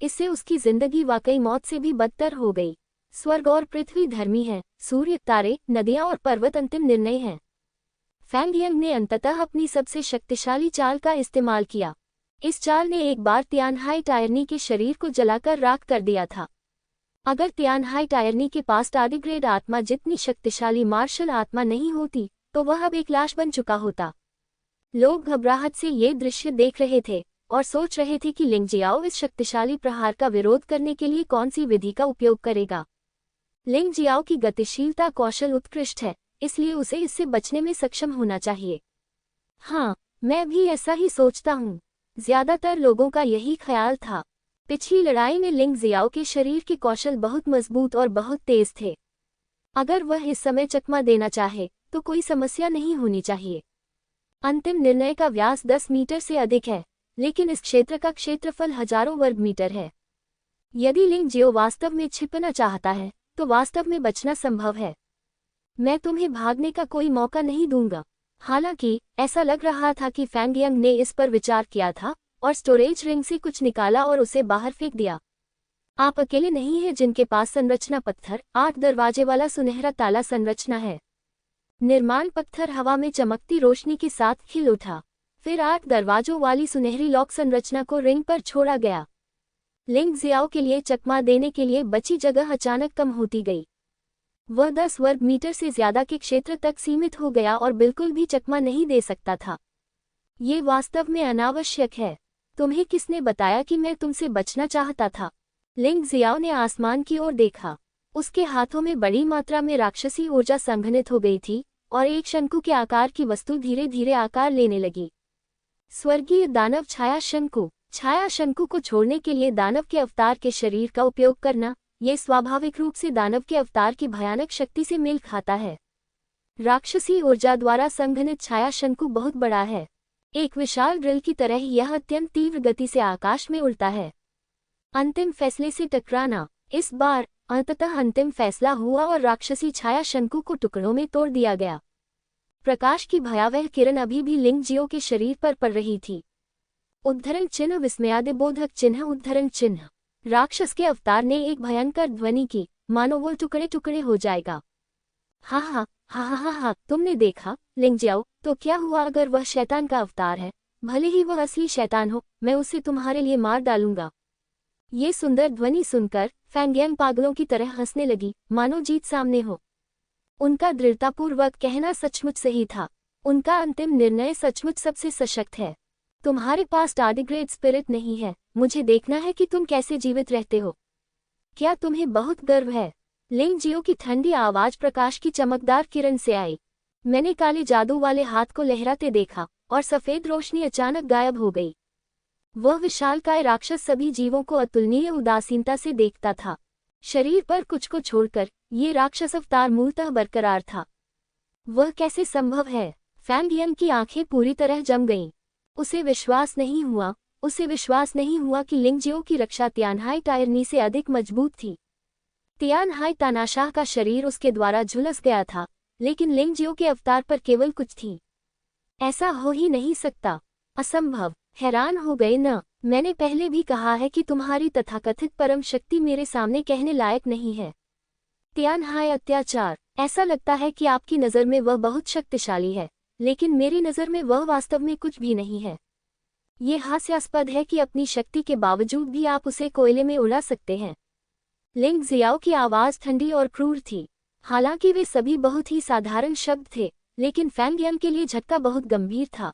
इससे उसकी जिंदगी वाकई मौत से भी बदतर हो गई। स्वर्ग और पृथ्वी धर्मी हैं, सूर्य, तारे, नदियां और पर्वत अंतिम निर्णय हैं। फैंग यंग ने अंततः अपनी सबसे शक्तिशाली चाल का इस्तेमाल किया। इस चाल ने एक बार तियानहाई टायरनी के शरीर को जलाकर राख कर दिया था। अगर तियानहाई टायरनी के पास टार्डिग्रेड आत्मा जितनी शक्तिशाली मार्शल आत्मा नहीं होती, तो वह अब एक लाश बन चुका होता। लोग घबराहट से ये दृश्य देख रहे थे और सोच रहे थे कि लिंग जियाओ इस शक्तिशाली प्रहार का विरोध करने के लिए कौन सी विधि का उपयोग करेगा। लिंग जियाओ की गतिशीलता कौशल उत्कृष्ट है, इसलिए उसे इससे बचने में सक्षम होना चाहिए। हाँ, मैं भी ऐसा ही सोचता हूँ। ज्यादातर लोगों का यही ख्याल था। पिछली लड़ाई में लिंग जियाओ के शरीर के कौशल बहुत मजबूत और बहुत तेज थे। अगर वह इस समय चकमा देना चाहे, तो कोई समस्या नहीं होनी चाहिए। अंतिम निर्णय का व्यास 10 मीटर से अधिक है, लेकिन इस क्षेत्र का क्षेत्रफल हजारों वर्ग मीटर है। यदि लिंग जियो वास्तव में छिपना चाहता है तो वास्तव में बचना संभव है। मैं तुम्हें भागने का कोई मौका नहीं दूंगा। हालांकि ऐसा लग रहा था कि फैंग यंग ने इस पर विचार किया था और स्टोरेज रिंग से कुछ निकाला और उसे बाहर फेंक दिया। आप अकेले नहीं हैं जिनके पास संरचना पत्थर 8 दरवाजे वाला सुनहरा ताला संरचना है। निर्माण पत्थर हवा में चमकती रोशनी के साथ खिल उठा। फिर 8 दरवाजों वाली सुनहरी लॉक संरचना को रिंग पर छोड़ा गया। लिंग जियाओ के लिए चकमा देने के लिए बची जगह अचानक कम होती गई। वह 10 वर्ग मीटर से ज्यादा के क्षेत्र तक सीमित हो गया और बिल्कुल भी चकमा नहीं दे सकता था। ये वास्तव में अनावश्यक है। तुम्हें किसने बताया कि मैं तुमसे बचना चाहता था? लिंग जियाओ ने आसमान की ओर देखा। उसके हाथों में बड़ी मात्रा में राक्षसी ऊर्जा संघनित हो गई थी और एक शंकु के आकार की वस्तु धीरे धीरे आकार लेने लगी। स्वर्गीय दानव छाया शंकु को छोड़ने के लिए दानव के अवतार के शरीर का उपयोग करना, ये स्वाभाविक रूप से दानव के अवतार की भयानक शक्ति से मेल खाता है। राक्षसी ऊर्जा द्वारा संघनित छाया शंकु बहुत बड़ा है। एक विशाल ड्रिल की तरह यह अत्यंत तीव्र गति से आकाश में उड़ता है। अंतिम फैसले से टकराना। इस बार अंततः अंतिम फैसला हुआ और राक्षसी छाया शंकु को टुकड़ों में तोड़ दिया गया। प्रकाश की भयावह किरण अभी भी लिंग जियो के शरीर पर पड़ रही थी। उद्धरण चिन्ह, विस्मयादिबोधक चिन्ह, उद्धरण चिन्ह। राक्षस के अवतार ने एक भयंकर ध्वनि की, मानो वो टुकड़े टुकड़े हो जाएगा। हा हा हा हा हा हा, तुमने देखा लिंग जियाओ, तो क्या हुआ अगर वह शैतान का अवतार है? भले ही वह असली शैतान हो, मैं उसे तुम्हारे लिए मार डालूंगा। ये सुंदर ध्वनि सुनकर फैंग यंग पागलों की तरह हंसने लगी, मानो जीत सामने हो। उनका दृढ़तापूर्वक कहना सचमुच सही था। उनका अंतिम निर्णय सचमुच सबसे सशक्त है। तुम्हारे पास टार्डिग्रेड स्पिरिट नहीं है। मुझे देखना है कि तुम कैसे जीवित रहते हो। क्या तुम्हें बहुत गर्व है? लिंग जियो की ठंडी आवाज प्रकाश की चमकदार किरण से आई। मैंने काले जादू वाले हाथ को लहराते देखा और सफेद रोशनी अचानक गायब हो गई। वह विशालकाय राक्षस सभी जीवों को अतुलनीय उदासीनता से देखता था। शरीर पर कुछ को छोड़कर ये राक्षस अवतार मूलतः बरकरार था। वह कैसे संभव है? फैंग यंग की आंखें पूरी तरह जम गईं। उसे विश्वास नहीं हुआ कि लिंग जियो की रक्षा तियानहाई टायरनी से अधिक मजबूत थी। तियानहाई तानाशाह का शरीर उसके द्वारा झुलस गया था, लेकिन लिंग जियो के अवतार पर केवल कुछ थी। ऐसा हो ही नहीं सकता, असंभव। हैरान हो गए न? मैंने पहले भी कहा है कि तुम्हारी तथाकथित परम शक्ति मेरे सामने कहने लायक नहीं है। तियानहाई अत्याचार। ऐसा लगता है कि आपकी नज़र में वह बहुत शक्तिशाली है, लेकिन मेरी नज़र में वह वास्तव में कुछ भी नहीं है। ये हास्यास्पद है कि अपनी शक्ति के बावजूद भी आप उसे कोयले में उड़ा सकते हैं। लिंग जियाओ की आवाज़ ठंडी और क्रूर थी। हालांकि वे सभी बहुत ही साधारण शब्द थे, लेकिन फैंग यंग के लिए झटका बहुत गंभीर था।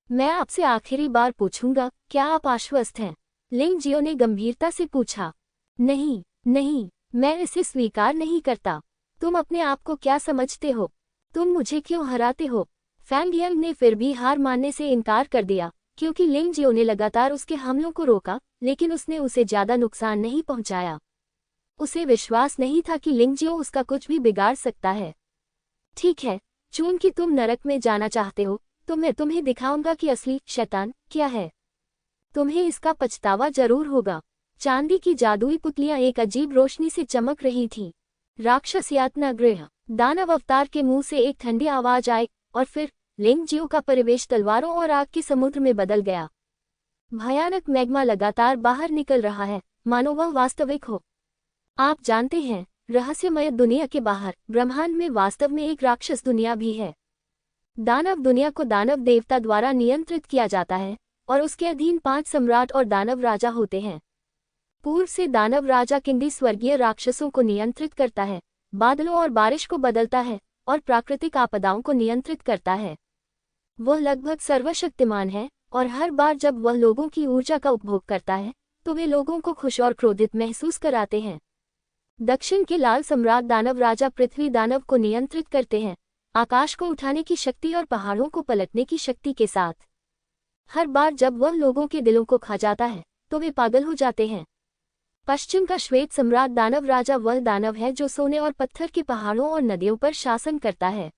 मैं आपसे आखिरी बार पूछूंगा, क्या आप आश्वस्त हैं? लिंग जियो ने गंभीरता से पूछा। नहीं, मैं इसे स्वीकार नहीं करता। तुम अपने आप को क्या समझते हो? तुम मुझे क्यों हराते हो? फैंग यंग ने फिर भी हार मानने से इनकार कर दिया, क्योंकि लिंग जियो ने लगातार उसके हमलों को रोका, लेकिन उसने उसे ज्यादा नुकसान नहीं पहुंचाया। उसे विश्वास नहीं था कि लिंग जियो उसका कुछ भी बिगाड़ सकता है। ठीक है, चूंकि तुम नरक में जाना चाहते हो, तो मैं तुम्हें दिखाऊंगा कि असली शैतान क्या है। तुम्हें इसका पछतावा जरूर होगा। चांदी की जादुई पुतलियां एक अजीब रोशनी से चमक रही थीं। राक्षस यातना गृह। दानव अवतार के मुंह से एक ठंडी आवाज आई और फिर लिंग जियो का परिवेश तलवारों और आग के समुद्र में बदल गया। भयानक मैग्मा लगातार बाहर निकल रहा है, मानो वह वास्तविक हो। आप जानते हैं, रहस्यमय दुनिया के बाहर ब्रह्मांड में वास्तव में एक राक्षस दुनिया भी है। दानव दुनिया को दानव देवता द्वारा नियंत्रित किया जाता है और उसके अधीन 5 सम्राट और दानव राजा होते हैं। पूर्व से दानव राजा किंडी स्वर्गीय राक्षसों को नियंत्रित करता है, बादलों और बारिश को बदलता है और प्राकृतिक आपदाओं को नियंत्रित करता है। वह लगभग सर्वशक्तिमान है और हर बार जब वह लोगों की ऊर्जा का उपभोग करता है, तो वे लोगों को खुश और क्रोधित महसूस कराते हैं। दक्षिण के लाल सम्राट दानव राजा पृथ्वी दानव को नियंत्रित करते हैं, आकाश को उठाने की शक्ति और पहाड़ों को पलटने की शक्ति के साथ। हर बार जब वह लोगों के दिलों को खा जाता है, तो वे पागल हो जाते हैं। पश्चिम का श्वेत सम्राट दानव राजा वह दानव है जो सोने और पत्थर के पहाड़ों और नदियों पर शासन करता है।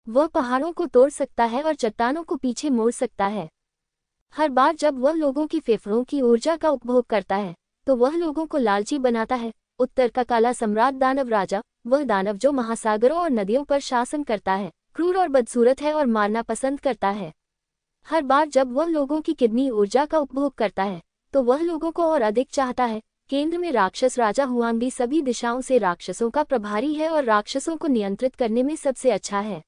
वह पहाड़ों को तोड़ सकता है और चट्टानों को पीछे मोड़ सकता है। हर बार जब वह लोगों की फेफड़ों की ऊर्जा का उपभोग करता है तो वह लोगों को लालची बनाता है। उत्तर का काला सम्राट दानव राजा, वह दानव जो महासागरों और नदियों पर शासन करता है, क्रूर और बदसूरत है और मारना पसंद करता है। हर बार जब वह लोगों की किडनी ऊर्जा का उपभोग करता है तो वह लोगों को और अधिक चाहता है। केंद्र में राक्षस राजा हुआंगी सभी दिशाओं से राक्षसों का प्रभारी है और राक्षसों को नियंत्रित करने में सबसे अच्छा है।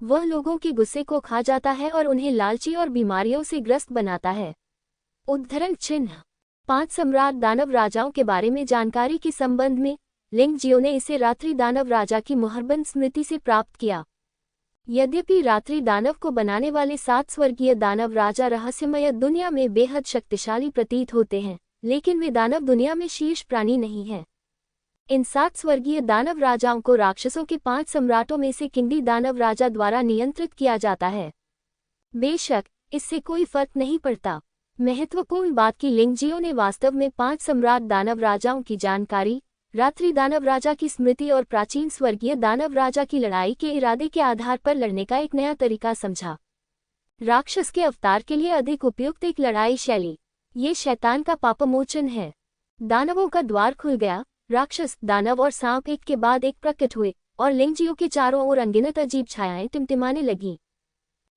वह लोगों के गुस्से को खा जाता है और उन्हें लालची और बीमारियों से ग्रस्त बनाता है। उद्धरण चिन्ह 5 सम्राट दानव राजाओं के बारे में जानकारी के संबंध में लिंग जियो ने इसे रात्रि दानव राजा की मुहरबन स्मृति से प्राप्त किया। यद्यपि रात्रि दानव को बनाने वाले 7 स्वर्गीय दानव राजा रहस्यमय दुनिया में बेहद शक्तिशाली प्रतीत होते हैं, लेकिन वे दानव दुनिया में शीर्ष प्राणी नहीं हैं। इन 7 स्वर्गीय दानव राजाओं को राक्षसों के 5 सम्राटों में से किंडी दानव राजा द्वारा नियंत्रित किया जाता है। बेशक इससे कोई फर्क नहीं पड़ता। महत्वपूर्ण बात कि लिंग जियो ने वास्तव में 5 सम्राट दानव राजाओं की जानकारी, रात्रि दानव राजा की स्मृति और प्राचीन स्वर्गीय दानव राजा की लड़ाई के इरादे के आधार पर लड़ने का एक नया तरीका समझा। राक्षस के अवतार के लिए अधिक उपयुक्त एक लड़ाई शैली। ये शैतान का पापमोचन है। दानवों का द्वार खुल गया। राक्षस, दानव और सांप एक के बाद एक प्रकट हुए और लिंग जियो के चारों ओर अनगिनत अजीब छायाएं टिमटिमाने लगीं।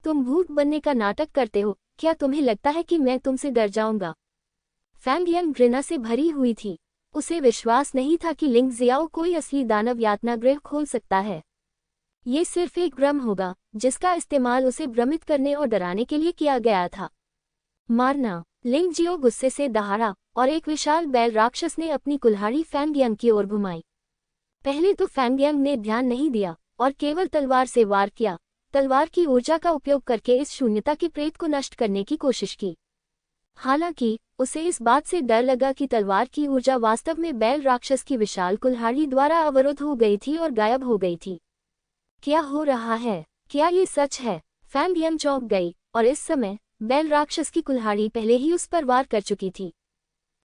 तुम भूत बनने का नाटक करते हो, क्या तुम्हें लगता है कि मैं तुमसे डर जाऊंगा? फैंग यंग घृणा से भरी हुई थी। उसे विश्वास नहीं था कि लिंग जियाओ कोई असली दानव यातना गृह खोल सकता है। ये सिर्फ एक भ्रम होगा जिसका इस्तेमाल उसे भ्रमित करने और डराने के लिए किया गया था। मारना। लिंग जियो गुस्से से दहाड़ा और एक विशाल बैल राक्षस ने अपनी कुल्हाड़ी फैंग यंग की ओर घुमाई। पहले तो फैंग यंग ने ध्यान नहीं दिया और केवल तलवार से वार किया। तलवार की ऊर्जा का उपयोग करके इस शून्यता के प्रेत को नष्ट करने की कोशिश की। हालांकि उसे इस बात से डर लगा कि तलवार की ऊर्जा वास्तव में बैल राक्षस की विशाल कुल्हाड़ी द्वारा अवरुद्ध हो गई थी और गायब हो गई थी। क्या हो रहा है? क्या ये सच है? फैंग यंग चौंक गई और इस समय बैल राक्षस की कुल्हाड़ी पहले ही उस पर वार कर चुकी थी।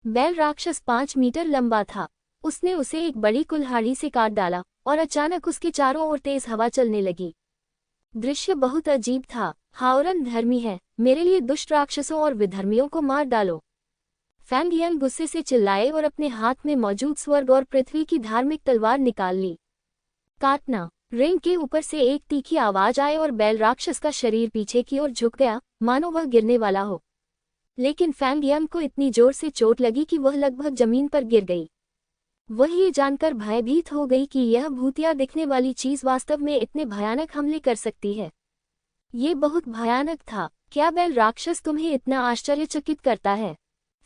बैल राक्षस 5 मीटर लंबा था। उसने उसे एक बड़ी कुल्हाड़ी से काट डाला और अचानक उसके चारों ओर तेज हवा चलने लगी। दृश्य बहुत अजीब था। हाओरन धर्मी है, मेरे लिए दुष्ट राक्षसों और विधर्मियों को मार डालो। फैंग यंग गुस्से से चिल्लाए और अपने हाथ में मौजूद स्वर्ग और पृथ्वी की धार्मिक तलवार निकाल ली। काटना। रिंग के ऊपर से एक तीखी आवाज आए और बैल राक्षस का शरीर पीछे की ओर झुक गया, मानो वह गिरने वाला हो। लेकिन फैंग यंग को इतनी जोर से चोट लगी कि वह लगभग जमीन पर गिर गई। वह ये जानकर भयभीत हो गई कि यह भूतिया दिखने वाली चीज वास्तव में इतने भयानक हमले कर सकती है। ये बहुत भयानक था। क्या बैल राक्षस तुम्हें इतना आश्चर्यचकित करता है?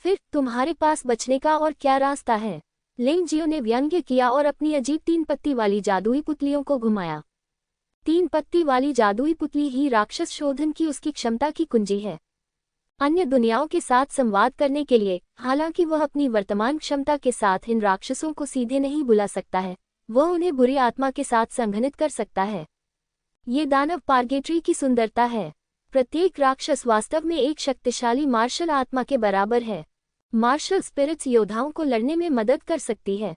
फिर तुम्हारे पास बचने का और क्या रास्ता है? लिंग जियो ने व्यंग्य किया और अपनी अजीब 3 पत्ती वाली जादुई पुतलियों को घुमाया। 3 पत्ती वाली जादुई पुतली ही राक्षस शोधन की उसकी क्षमता की कुंजी है। अन्य दुनियाओं के साथ संवाद करने के लिए, हालांकि वह अपनी वर्तमान क्षमता के साथ इन राक्षसों को सीधे नहीं बुला सकता है, वह उन्हें बुरी आत्मा के साथ संघनित कर सकता है। ये दानव पार्गेट्री की सुंदरता है। प्रत्येक राक्षस वास्तव में एक शक्तिशाली मार्शल आत्मा के बराबर है। मार्शल स्पिरिट्स योद्धाओं को लड़ने में मदद कर सकती है।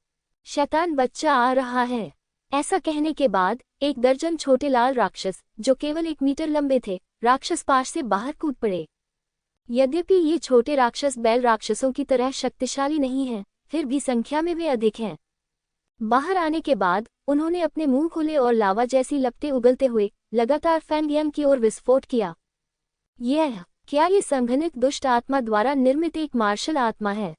शैतान बच्चा आ रहा है। ऐसा कहने के बाद 1 दर्जन छोटे लाल राक्षस, जो केवल 1 मीटर लंबे थे, राक्षस पाश से बाहर कूद पड़े। यद्यपि ये छोटे राक्षस बैल राक्षसों की तरह शक्तिशाली नहीं हैं, फिर भी संख्या में वे अधिक हैं। बाहर आने के बाद उन्होंने अपने मुंह खोले और लावा जैसी लपटें उगलते हुए लगातार फैंग यंग की ओर विस्फोट किया। क्या ये संघनित दुष्ट आत्मा द्वारा निर्मित एक मार्शल आत्मा है?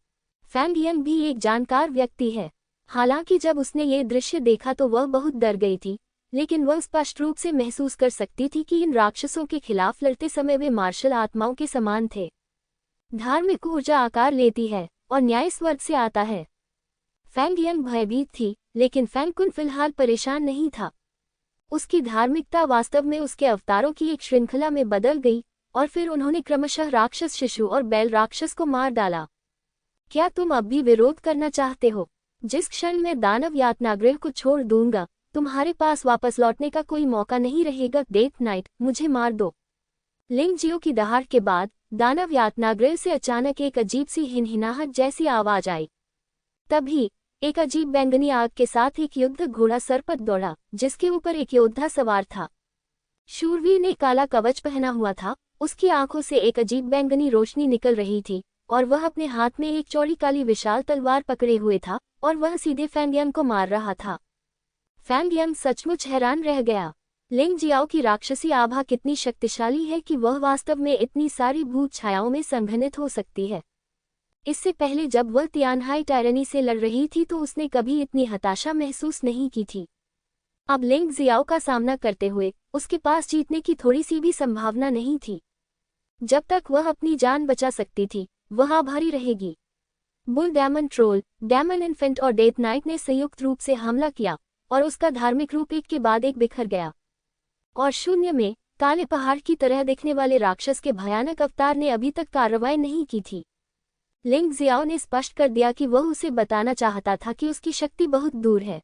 फैंग यंग भी एक जानकार व्यक्ति है। हालांकि जब उसने ये दृश्य देखा तो वह बहुत डर गई थी, लेकिन वह स्पष्ट रूप से महसूस कर सकती थी कि इन राक्षसों के खिलाफ लड़ते समय वे मार्शल आत्माओं के समान थे। धार्मिक ऊर्जा आकार लेती है और न्याय स्वर्ग से आता है। फैंग यंग भयभीत थी, लेकिन फैंग कुन फिलहाल परेशान नहीं था। उसकी धार्मिकता वास्तव में उसके अवतारों की एक श्रृंखला में बदल गई और फिर उन्होंने क्रमशः राक्षस शिशु और बैल राक्षस को मार डाला। क्या तुम अब भी विरोध करना चाहते हो? जिस क्षण मैं दानव यातनागृह को छोड़ दूंगा, तुम्हारे पास वापस लौटने का कोई मौका नहीं रहेगा। डेथ नाइट, मुझे मार दो। लिंग जियो की दहाड़ के बाद दानव यातनागृह से अचानक एक अजीब सी हिनहिनाहट जैसी आवाज आई। तभी एक अजीब बैंगनी आग के साथ एक युद्ध घोड़ा सर पर दौड़ा, जिसके ऊपर एक योद्धा सवार था। शूरवीर ने काला कवच पहना हुआ था, उसकी आंखों से एक अजीब बैंगनी रोशनी निकल रही थी और वह अपने हाथ में एक चौड़ी काली विशाल तलवार पकड़े हुए था और वह सीधे फैंगयांग को मार रहा था। फैंगयांग सचमुच हैरान रह गया। लिंग जियाओ की राक्षसी आभा कितनी शक्तिशाली है कि वह वास्तव में इतनी सारी भूत छायाओं में संघनित हो सकती है। इससे पहले जब वह तियानहाई टायरनी से लड़ रही थी तो उसने कभी इतनी हताशा महसूस नहीं की थी। अब लिंग जियाओ का सामना करते हुए उसके पास जीतने की थोड़ी सी भी संभावना नहीं थी। जब तक वह अपनी जान बचा सकती थी वह आभारी रहेगी। Bull demon troll, demon infant और डेथ नाइट ने संयुक्त रूप से हमला किया और उसका धार्मिक रूप एक के बाद एक बिखर गया। और शून्य में काले पहाड़ की तरह दिखने वाले राक्षस के भयानक अवतार ने अभी तक कार्रवाई नहीं की थी। लिंग जियाओ ने स्पष्ट कर दिया कि वह उसे बताना चाहता था कि उसकी शक्ति बहुत दूर है।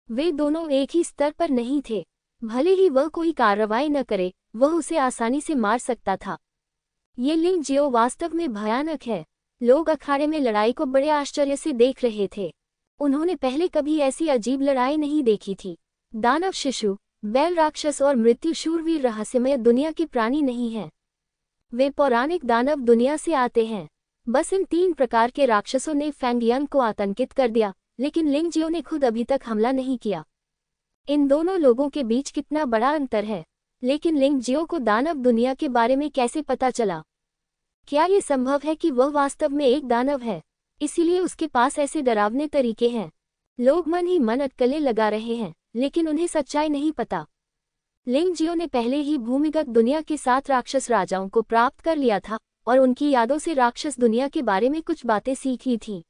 वे दोनों एक ही स्तर पर नहीं थे। भले ही वह कोई कार्रवाई न करे, वह उसे आसानी से मार सकता था। ये लिंग जियो वास्तव में भयानक है। लोग अखाड़े में लड़ाई को बड़े आश्चर्य से देख रहे थे। उन्होंने पहले कभी ऐसी अजीब लड़ाई नहीं देखी थी। दानव शिशु, बैल राक्षस और मृत्यु शूरवीर रहस्यमय दुनिया के प्राणी नहीं हैं। वे पौराणिक दानव दुनिया से आते हैं। बस इन 3 प्रकार के राक्षसों ने फैंगयांग को आतंकित कर दिया, लेकिन लिंग जियो ने खुद अभी तक हमला नहीं किया। इन दोनों लोगों के बीच कितना बड़ा अंतर है। लेकिन लिंग जियो को दानव दुनिया के बारे में कैसे पता चला? क्या ये संभव है कि वह वास्तव में एक दानव है, इसीलिए उसके पास ऐसे डरावने तरीके हैं? लोग मन ही मन अटकलें लगा रहे हैं, लेकिन उन्हें सच्चाई नहीं पता। लिंग जियो ने पहले ही भूमिगत दुनिया के 7 राक्षस राजाओं को प्राप्त कर लिया था और उनकी यादों से राक्षस दुनिया के बारे में कुछ बातें सीख ली थीं।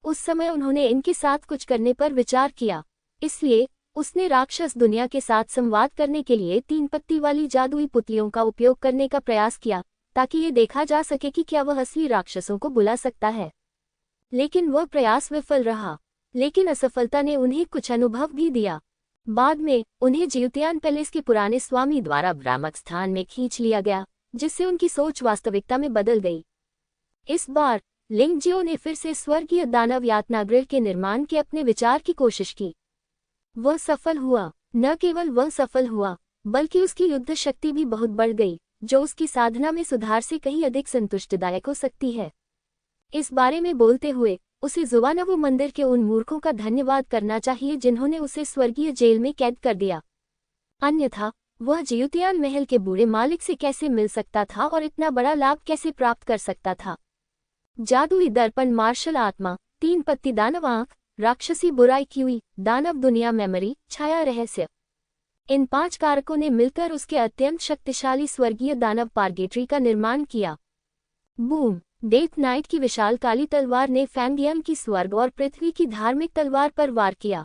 उस समय उन्होंने इनके साथ कुछ करने पर विचार किया, इसलिए उसने राक्षस दुनिया के साथ संवाद करने के लिए 3 पत्ती वाली जादुई पुतलियों का उपयोग करने का प्रयास किया, ताकि ये देखा जा सके कि क्या वह असली राक्षसों को बुला सकता है। लेकिन वह प्रयास विफल रहा। लेकिन असफलता ने उन्हें कुछ अनुभव भी दिया। बाद में उन्हें जियुतियान पैलेस के पुराने स्वामी द्वारा भ्रामक स्थान में खींच लिया गया, जिससे उनकी सोच वास्तविकता में बदल गई। इस बार लिंग जियो ने फिर से स्वर्गीय दानव यातनागृह के निर्माण के अपने विचार की कोशिश की। वह सफल हुआ। न केवल वह सफल हुआ, बल्कि उसकी युद्ध शक्ति भी बहुत बढ़ गई, जो उसकी साधना में सुधार से कहीं अधिक संतुष्टिदायक हो सकती है। इस बारे में बोलते हुए उसे जुवानवो मंदिर के उन मूर्खों का धन्यवाद करना चाहिए जिन्होंने उसे स्वर्गीय जेल में कैद कर दिया। अन्यथा वह जियुतियान महल के बूढ़े मालिक से कैसे मिल सकता था और इतना बड़ा लाभ कैसे प्राप्त कर सकता था? जादुई दर्पण, मार्शल आत्मा, 3 पत्ती दानव आंख, राक्षसी बुराई क्यूई, दानव दुनिया मेमोरी, छाया रहस्य। इन 5 कारकों ने मिलकर उसके अत्यंत शक्तिशाली स्वर्गीय दानव पार्गेट्री का निर्माण किया। बूम! डेथ नाइट की विशाल काली तलवार ने फैंगयांग की स्वर्ग और पृथ्वी की धार्मिक तलवार पर वार किया।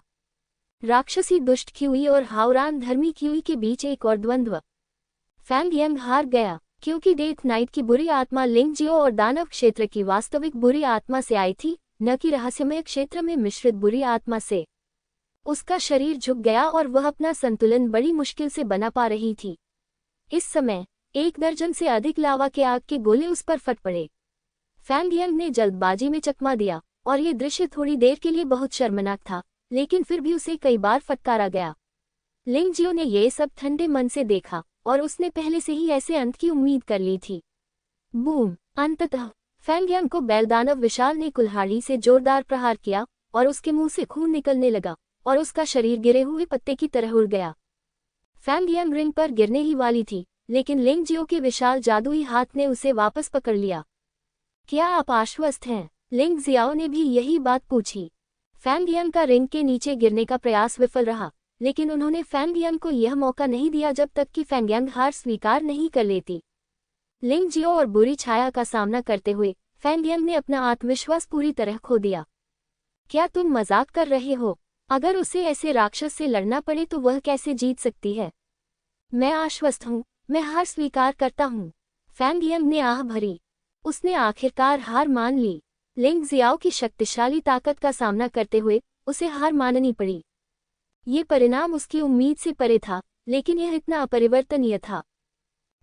राक्षसी दुष्ट क्यूई और हावरान धर्मी क्यूई के बीच एक और द्वंद्व। फैंगयांग हार गया, क्योंकि डेथ नाइट की बुरी आत्मा लिंग जियो और दानव क्षेत्र की वास्तविक बुरी आत्मा से आई थी, न कि रहस्यमय क्षेत्र में मिश्रित बुरी आत्मा से। उसका शरीर झुक गया और वह अपना संतुलन बड़ी मुश्किल से बना पा रही थी। इस समय 1 दर्जन से अधिक लावा के आग के गोले उस पर फट पड़े। फैंगयांग ने जल्दबाजी में चकमा दिया और ये दृश्य थोड़ी देर के लिए बहुत शर्मनाक था, लेकिन फिर भी उसे कई बार फटकारा गया। लिंग जियो ने ये सब ठंडे मन से देखा और उसने पहले से ही ऐसे अंत की उम्मीद कर ली थी। बूम! अंततः फैंगयांग को बैलदानव विशाल ने कुल्हाड़ी से जोरदार प्रहार किया और उसके मुंह से खून निकलने लगा और उसका शरीर गिरे हुए पत्ते की तरह उड़ गया। फैंगयांग रिंग पर गिरने ही वाली थी, लेकिन लिंग जियो के विशाल जादुई हाथ ने उसे वापस पकड़ लिया। क्या आप आश्वस्त हैं? लिंग जियाओ ने भी यही बात पूछी। फैंगयांग का रिंग के नीचे गिरने का प्रयास विफल रहा, लेकिन उन्होंने फैंगयांग को यह मौका नहीं दिया जब तक कि फैंगयांग हार स्वीकार नहीं कर लेती। लिंग जियो और बुरी छाया का सामना करते हुए फैंगयांग ने अपना आत्मविश्वास पूरी तरह खो दिया। क्या तुम मजाक कर रहे हो? अगर उसे ऐसे राक्षस से लड़ना पड़े तो वह कैसे जीत सकती है? मैं आश्वस्त हूँ, मैं हार स्वीकार करता हूँ। फैंगयांग ने आह भरी। उसने आखिरकार हार मान ली। लिंग जियाओ की शक्तिशाली ताकत का सामना करते हुए उसे हार माननी पड़ी। ये परिणाम उसकी उम्मीद से परे था, लेकिन यह इतना अपरिवर्तनीय था।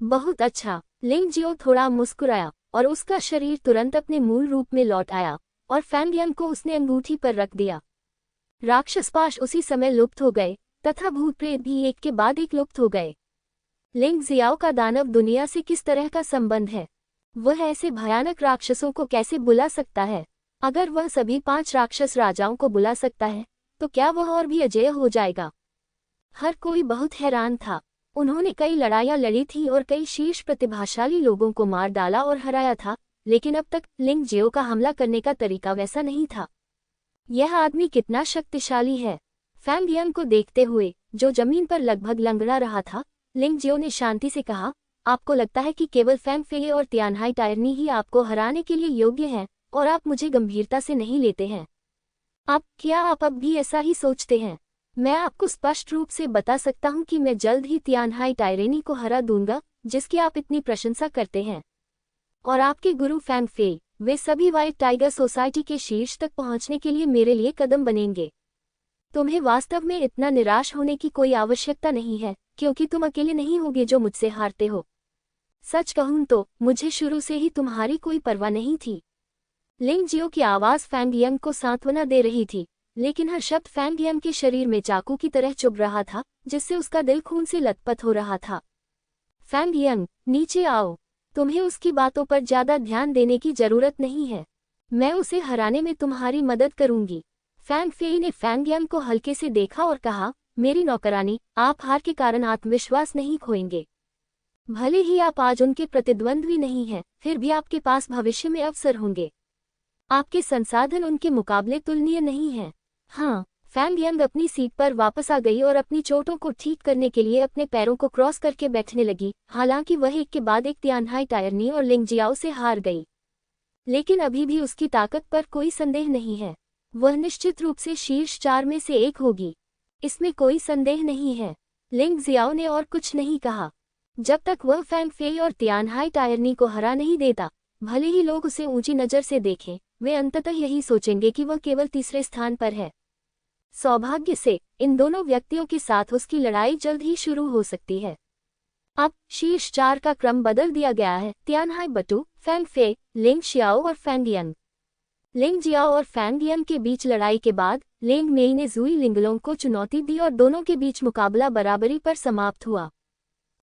बहुत अच्छा। लिंग जियो थोड़ा मुस्कुराया और उसका शरीर तुरंत अपने मूल रूप में लौट आया और फैंगयांग को उसने अंगूठी पर रख दिया। राक्षस पाश उसी समय लुप्त हो गए तथा भूत प्रेत भी एक के बाद एक लुप्त हो गए। लिंग जियाओ का दानव दुनिया से किस तरह का संबंध है? वह ऐसे भयानक राक्षसों को कैसे बुला सकता है? अगर वह सभी 5 राक्षस राजाओं को बुला सकता है तो क्या वह और भी अजेय हो जाएगा? हर कोई बहुत हैरान था। उन्होंने कई लड़ाइयां लड़ी थी और कई शीर्ष प्रतिभाशाली लोगों को मार डाला और हराया था, लेकिन अब तक लिंग जियो का हमला करने का तरीका वैसा नहीं था। यह आदमी कितना शक्तिशाली है। फैंग यंग को देखते हुए, जो जमीन पर लगभग लंगड़ा रहा था, लिंग जियो ने शांति से कहा, आपको लगता है कि केवल फैंग फेये और तियानहाई टायरनी ही आपको हराने के लिए योग्य हैं, और आप मुझे गंभीरता से नहीं लेते हैं। क्या आप अब भी ऐसा ही सोचते हैं? मैं आपको स्पष्ट रूप से बता सकता हूं कि मैं जल्द ही तियानहाई टायरेनी को हरा दूंगा, जिसकी आप इतनी प्रशंसा करते हैं। और आपके गुरु फैंग फेई, वे सभी व्हाइट टाइगर सोसाइटी के शीर्ष तक पहुंचने के लिए मेरे लिए कदम बनेंगे। तुम्हें वास्तव में इतना निराश होने की कोई आवश्यकता नहीं है, क्योंकि तुम अकेले नहीं होगे जो मुझसे हारते हो। सच कहूं तो मुझे शुरू से ही तुम्हारी कोई परवाह नहीं थी। लिंग जियो की आवाज फैंग यंग को सांत्वना दे रही थी, लेकिन हर शब्द फैंग यंग के शरीर में चाकू की तरह चुभ रहा था, जिससे उसका दिल खून से लथपथ हो रहा था। फैंग यंग, नीचे आओ। तुम्हें उसकी बातों पर ज्यादा ध्यान देने की जरूरत नहीं है। मैं उसे हराने में तुम्हारी मदद करूंगी। फैंग फेई ने फैंग यंग को हल्के से देखा और कहा, मेरी नौकरानी, आप हार के कारण आत्मविश्वास नहीं खोएंगे। भले ही आप आज उनके प्रतिद्वंद्वी नहीं हैं, फिर भी आपके पास भविष्य में अवसर होंगे। आपके संसाधन उनके मुकाबले तुलनीय नहीं हैं। हाँ। फैंग यंग अपनी सीट पर वापस आ गई और अपनी चोटों को ठीक करने के लिए अपने पैरों को क्रॉस करके बैठने लगी। हालांकि वह एक के बाद एक तियानहाई टायरनी और लिंग जियाओ से हार गई, लेकिन अभी भी उसकी ताकत पर कोई संदेह नहीं है। वह निश्चित रूप से शीर्ष 4 में से एक होगी, इसमें कोई संदेह नहीं है। लिंग जियाओ ने और कुछ नहीं कहा। जब तक वह फैंग फेई और तियानहाई टायरनी को हरा नहीं देता, भले ही लोग उसे ऊंची नज़र से देखें, वे अंततः यही सोचेंगे कि वह केवल तीसरे स्थान पर है। सौभाग्य से इन दोनों व्यक्तियों के साथ उसकी लड़ाई जल्द ही शुरू हो सकती है। अब शीर्ष 4 का क्रम बदल दिया गया है। तियानहाई बटू, फैंग फे, लिंग शियाओ और फैंग यंग। लिंग जियाओ और फैंग यंग के बीच लड़ाई के बाद लिंग मेई ने जुई लिंगलोंग को चुनौती दी और दोनों के बीच मुकाबला बराबरी पर समाप्त हुआ।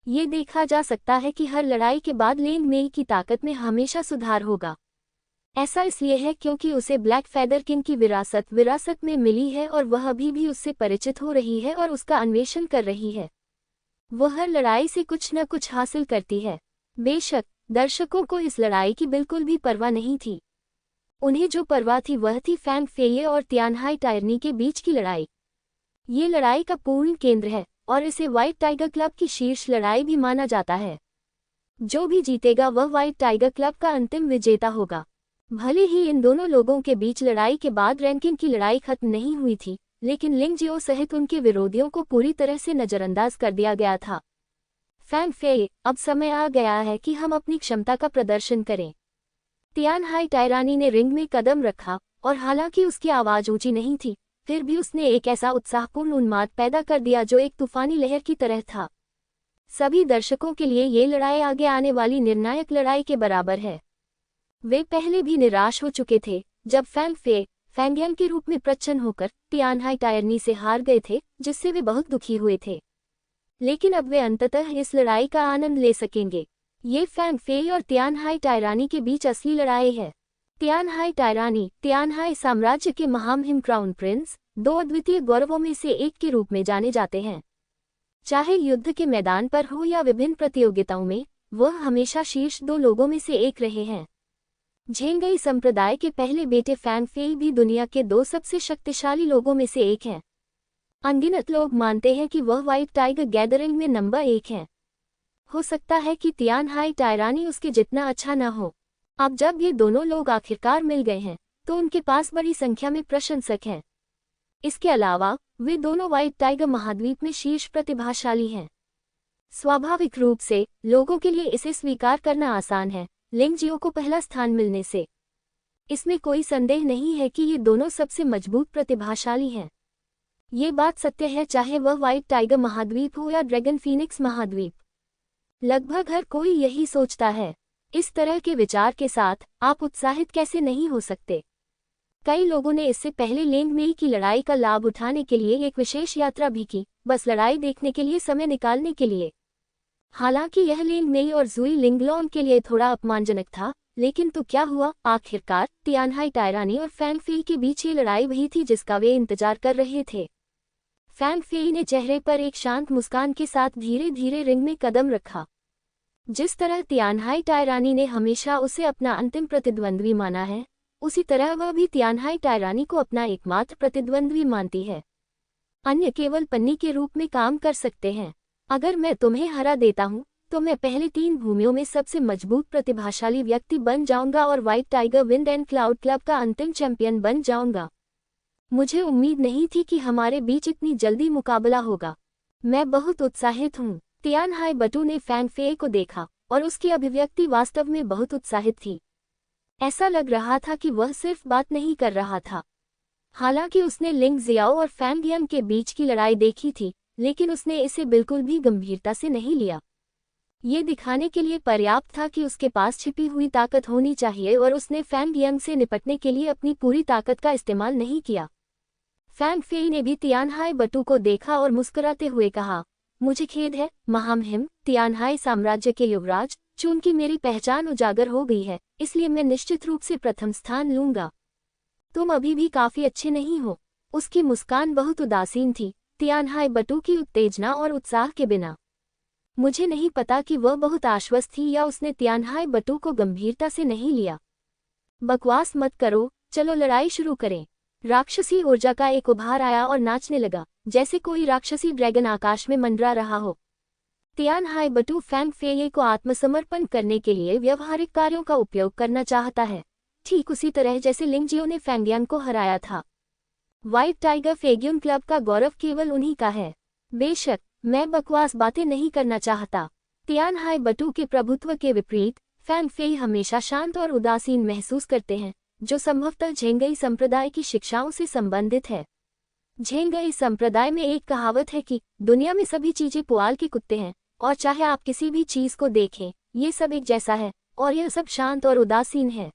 ये देखा जा सकता है कि हर लड़ाई के बाद लिंग मेई की ताकत में हमेशा सुधार होगा। ऐसा इसलिए है क्योंकि उसे ब्लैक फैदर किंग की विरासत में मिली है और वह अभी भी उससे परिचित हो रही है और उसका अन्वेषण कर रही है। वह हर लड़ाई से कुछ न कुछ हासिल करती है। बेशक दर्शकों को इस लड़ाई की बिल्कुल भी परवाह नहीं थी। उन्हें जो परवाह थी वह थी फैंग फेये और तियानहाई टायरनी के बीच की लड़ाई। ये लड़ाई का पूर्ण केंद्र है और इसे व्हाइट टाइगर क्लब की शीर्ष लड़ाई भी माना जाता है। जो भी जीतेगा वह व्हाइट टाइगर क्लब का अंतिम विजेता होगा। भले ही इन दोनों लोगों के बीच लड़ाई के बाद रैंकिंग की लड़ाई खत्म नहीं हुई थी, लेकिन लिंग जियो सहित उनके विरोधियों को पूरी तरह से नजरअंदाज कर दिया गया था। फैंग फेये, अब समय आ गया है कि हम अपनी क्षमता का प्रदर्शन करें। तियानहाई टायरानी ने रिंग में कदम रखा और हालांकि उसकी आवाज ऊंची नहीं थी, फिर भी उसने एक ऐसा उत्साहपूर्ण उन्माद पैदा कर दिया जो एक तूफानी लहर की तरह था। सभी दर्शकों के लिए ये लड़ाई आगे आने वाली निर्णायक लड़ाई के बराबर है। वे पहले भी निराश हो चुके थे जब फैंग फे, फैंग यंग के रूप में प्रच्छन्न होकर तियानहाई टायरनी से हार गए थे, जिससे वे बहुत दुखी हुए थे। लेकिन अब वे अंततः इस लड़ाई का आनंद ले सकेंगे। ये फैंग फेई और तियानहाई टायरानी के बीच असली लड़ाई है। तियानहाई टायरानी, तियानहाई साम्राज्य के महामहिम क्राउन प्रिंस, 2 अद्वितीय गौरवों में से एक के रूप में जाने जाते हैं। चाहे युद्ध के मैदान पर हो या विभिन्न प्रतियोगिताओं में, वह हमेशा शीर्ष 2 लोगों में से एक रहे हैं। झेंगई संप्रदाय के पहले बेटे फैंग फेई भी दुनिया के 2 सबसे शक्तिशाली लोगों में से एक हैं। अनगिनत लोग मानते हैं कि वह व्हाइट टाइगर गैदरिंग में नंबर 1 है। हो सकता है कि तियानहाई टायरानी उसके जितना अच्छा न हो। अब जब ये दोनों लोग आखिरकार मिल गए हैं, तो उनके पास बड़ी संख्या में प्रशंसक हैं। इसके अलावा वे दोनों व्हाइट टाइगर महाद्वीप में शीर्ष प्रतिभाशाली हैं। स्वाभाविक रूप से लोगों के लिए इसे स्वीकार करना आसान है, लिंग जियो को पहला स्थान मिलने से। इसमें कोई संदेह नहीं है कि ये दोनों सबसे मजबूत प्रतिभाशाली हैं। ये बात सत्य है चाहे वह व्हाइट टाइगर महाद्वीप हो या ड्रैगन फीनिक्स महाद्वीप। लगभग हर कोई यही सोचता है। इस तरह के विचार के साथ आप उत्साहित कैसे नहीं हो सकते? कई लोगों ने इससे पहले लिंग मेई की लड़ाई का लाभ उठाने के लिए एक विशेष यात्रा भी की, बस लड़ाई देखने के लिए समय निकालने के लिए। हालांकि यह लिंग मेई और जुई लिंगलोन के लिए थोड़ा अपमानजनक था, लेकिन तो क्या हुआ, आखिरकार तियानहाई टायरानी और फैंग फेई के बीच ये लड़ाई वही थी जिसका वे इंतजार कर रहे थे। फैंग फेई ने चेहरे पर एक शांत मुस्कान के साथ धीरे धीरे रिंग में कदम रखा। जिस तरह तियानहाई टायरानी ने हमेशा उसे अपना अंतिम प्रतिद्वंद्वी माना है, उसी तरह वह भी तियानहाई टायरानी को अपना एकमात्र प्रतिद्वंद्वी मानती है। अन्य केवल पन्नी के रूप में काम कर सकते हैं। अगर मैं तुम्हें हरा देता हूं, तो मैं पहले 3 भूमियों में सबसे मजबूत प्रतिभाशाली व्यक्ति बन जाऊंगा और white tiger wind and cloud club का अंतिम चैंपियन बन जाऊंगा। मुझे उम्मीद नहीं थी कि हमारे बीच इतनी जल्दी मुकाबला होगा। मैं बहुत उत्साहित हूँ। तियानहाई बटू ने फैंग फेई को देखा और उसकी अभिव्यक्ति वास्तव में बहुत उत्साहित थी। ऐसा लग रहा था कि वह सिर्फ बात नहीं कर रहा था। हालांकि उसने लिंग जियाओ और फैंग यंग के बीच की लड़ाई देखी थी, लेकिन उसने इसे बिल्कुल भी गंभीरता से नहीं लिया। ये दिखाने के लिए पर्याप्त था कि उसके पास छिपी हुई ताकत होनी चाहिए और उसने फैंग यंग से निपटने के लिए अपनी पूरी ताकत का इस्तेमाल नहीं किया। फैंग फेई ने भी तियानहाई बटू को देखा और मुस्कुराते हुए कहा, मुझे खेद है महामहिम तियानहाई साम्राज्य के युवराज, चूंकि मेरी पहचान उजागर हो गई है, इसलिए मैं निश्चित रूप से प्रथम स्थान लूंगा। तुम अभी भी काफी अच्छे नहीं हो। उसकी मुस्कान बहुत उदासीन थी, तियानहाई बटू की उत्तेजना और उत्साह के बिना। मुझे नहीं पता कि वह बहुत आश्वस्त थी या उसने तियानहाई बटू को गंभीरता से नहीं लिया। बकवास मत करो, चलो लड़ाई शुरू करें। राक्षसी ऊर्जा का एक उभार आया और नाचने लगा, जैसे कोई राक्षसी ड्रैगन आकाश में मंडरा रहा हो। तियानहाई बटू फैंग फेई को आत्मसमर्पण करने के लिए व्यवहारिक कार्यों का उपयोग करना चाहता है, ठीक उसी तरह जैसे लिंगजियो ने फैंगयांग को हराया था। व्हाइट टाइगर फेग्यून क्लब का गौरव केवल उन्हीं का है। बेशक, मैं बकवास बातें नहीं करना चाहता। तियानहाई बटू के प्रभुत्व के विपरीत फैंग फेई हमेशा शांत और उदासीन महसूस करते हैं, जो संभवतः झेंगई संप्रदाय की शिक्षाओं से संबंधित है। झेंगई संप्रदाय में एक कहावत है कि दुनिया में सभी चीजें पुआल के कुत्ते हैं, और चाहे आप किसी भी चीज को देखें, ये सब एक जैसा है और यह सब शांत और उदासीन है।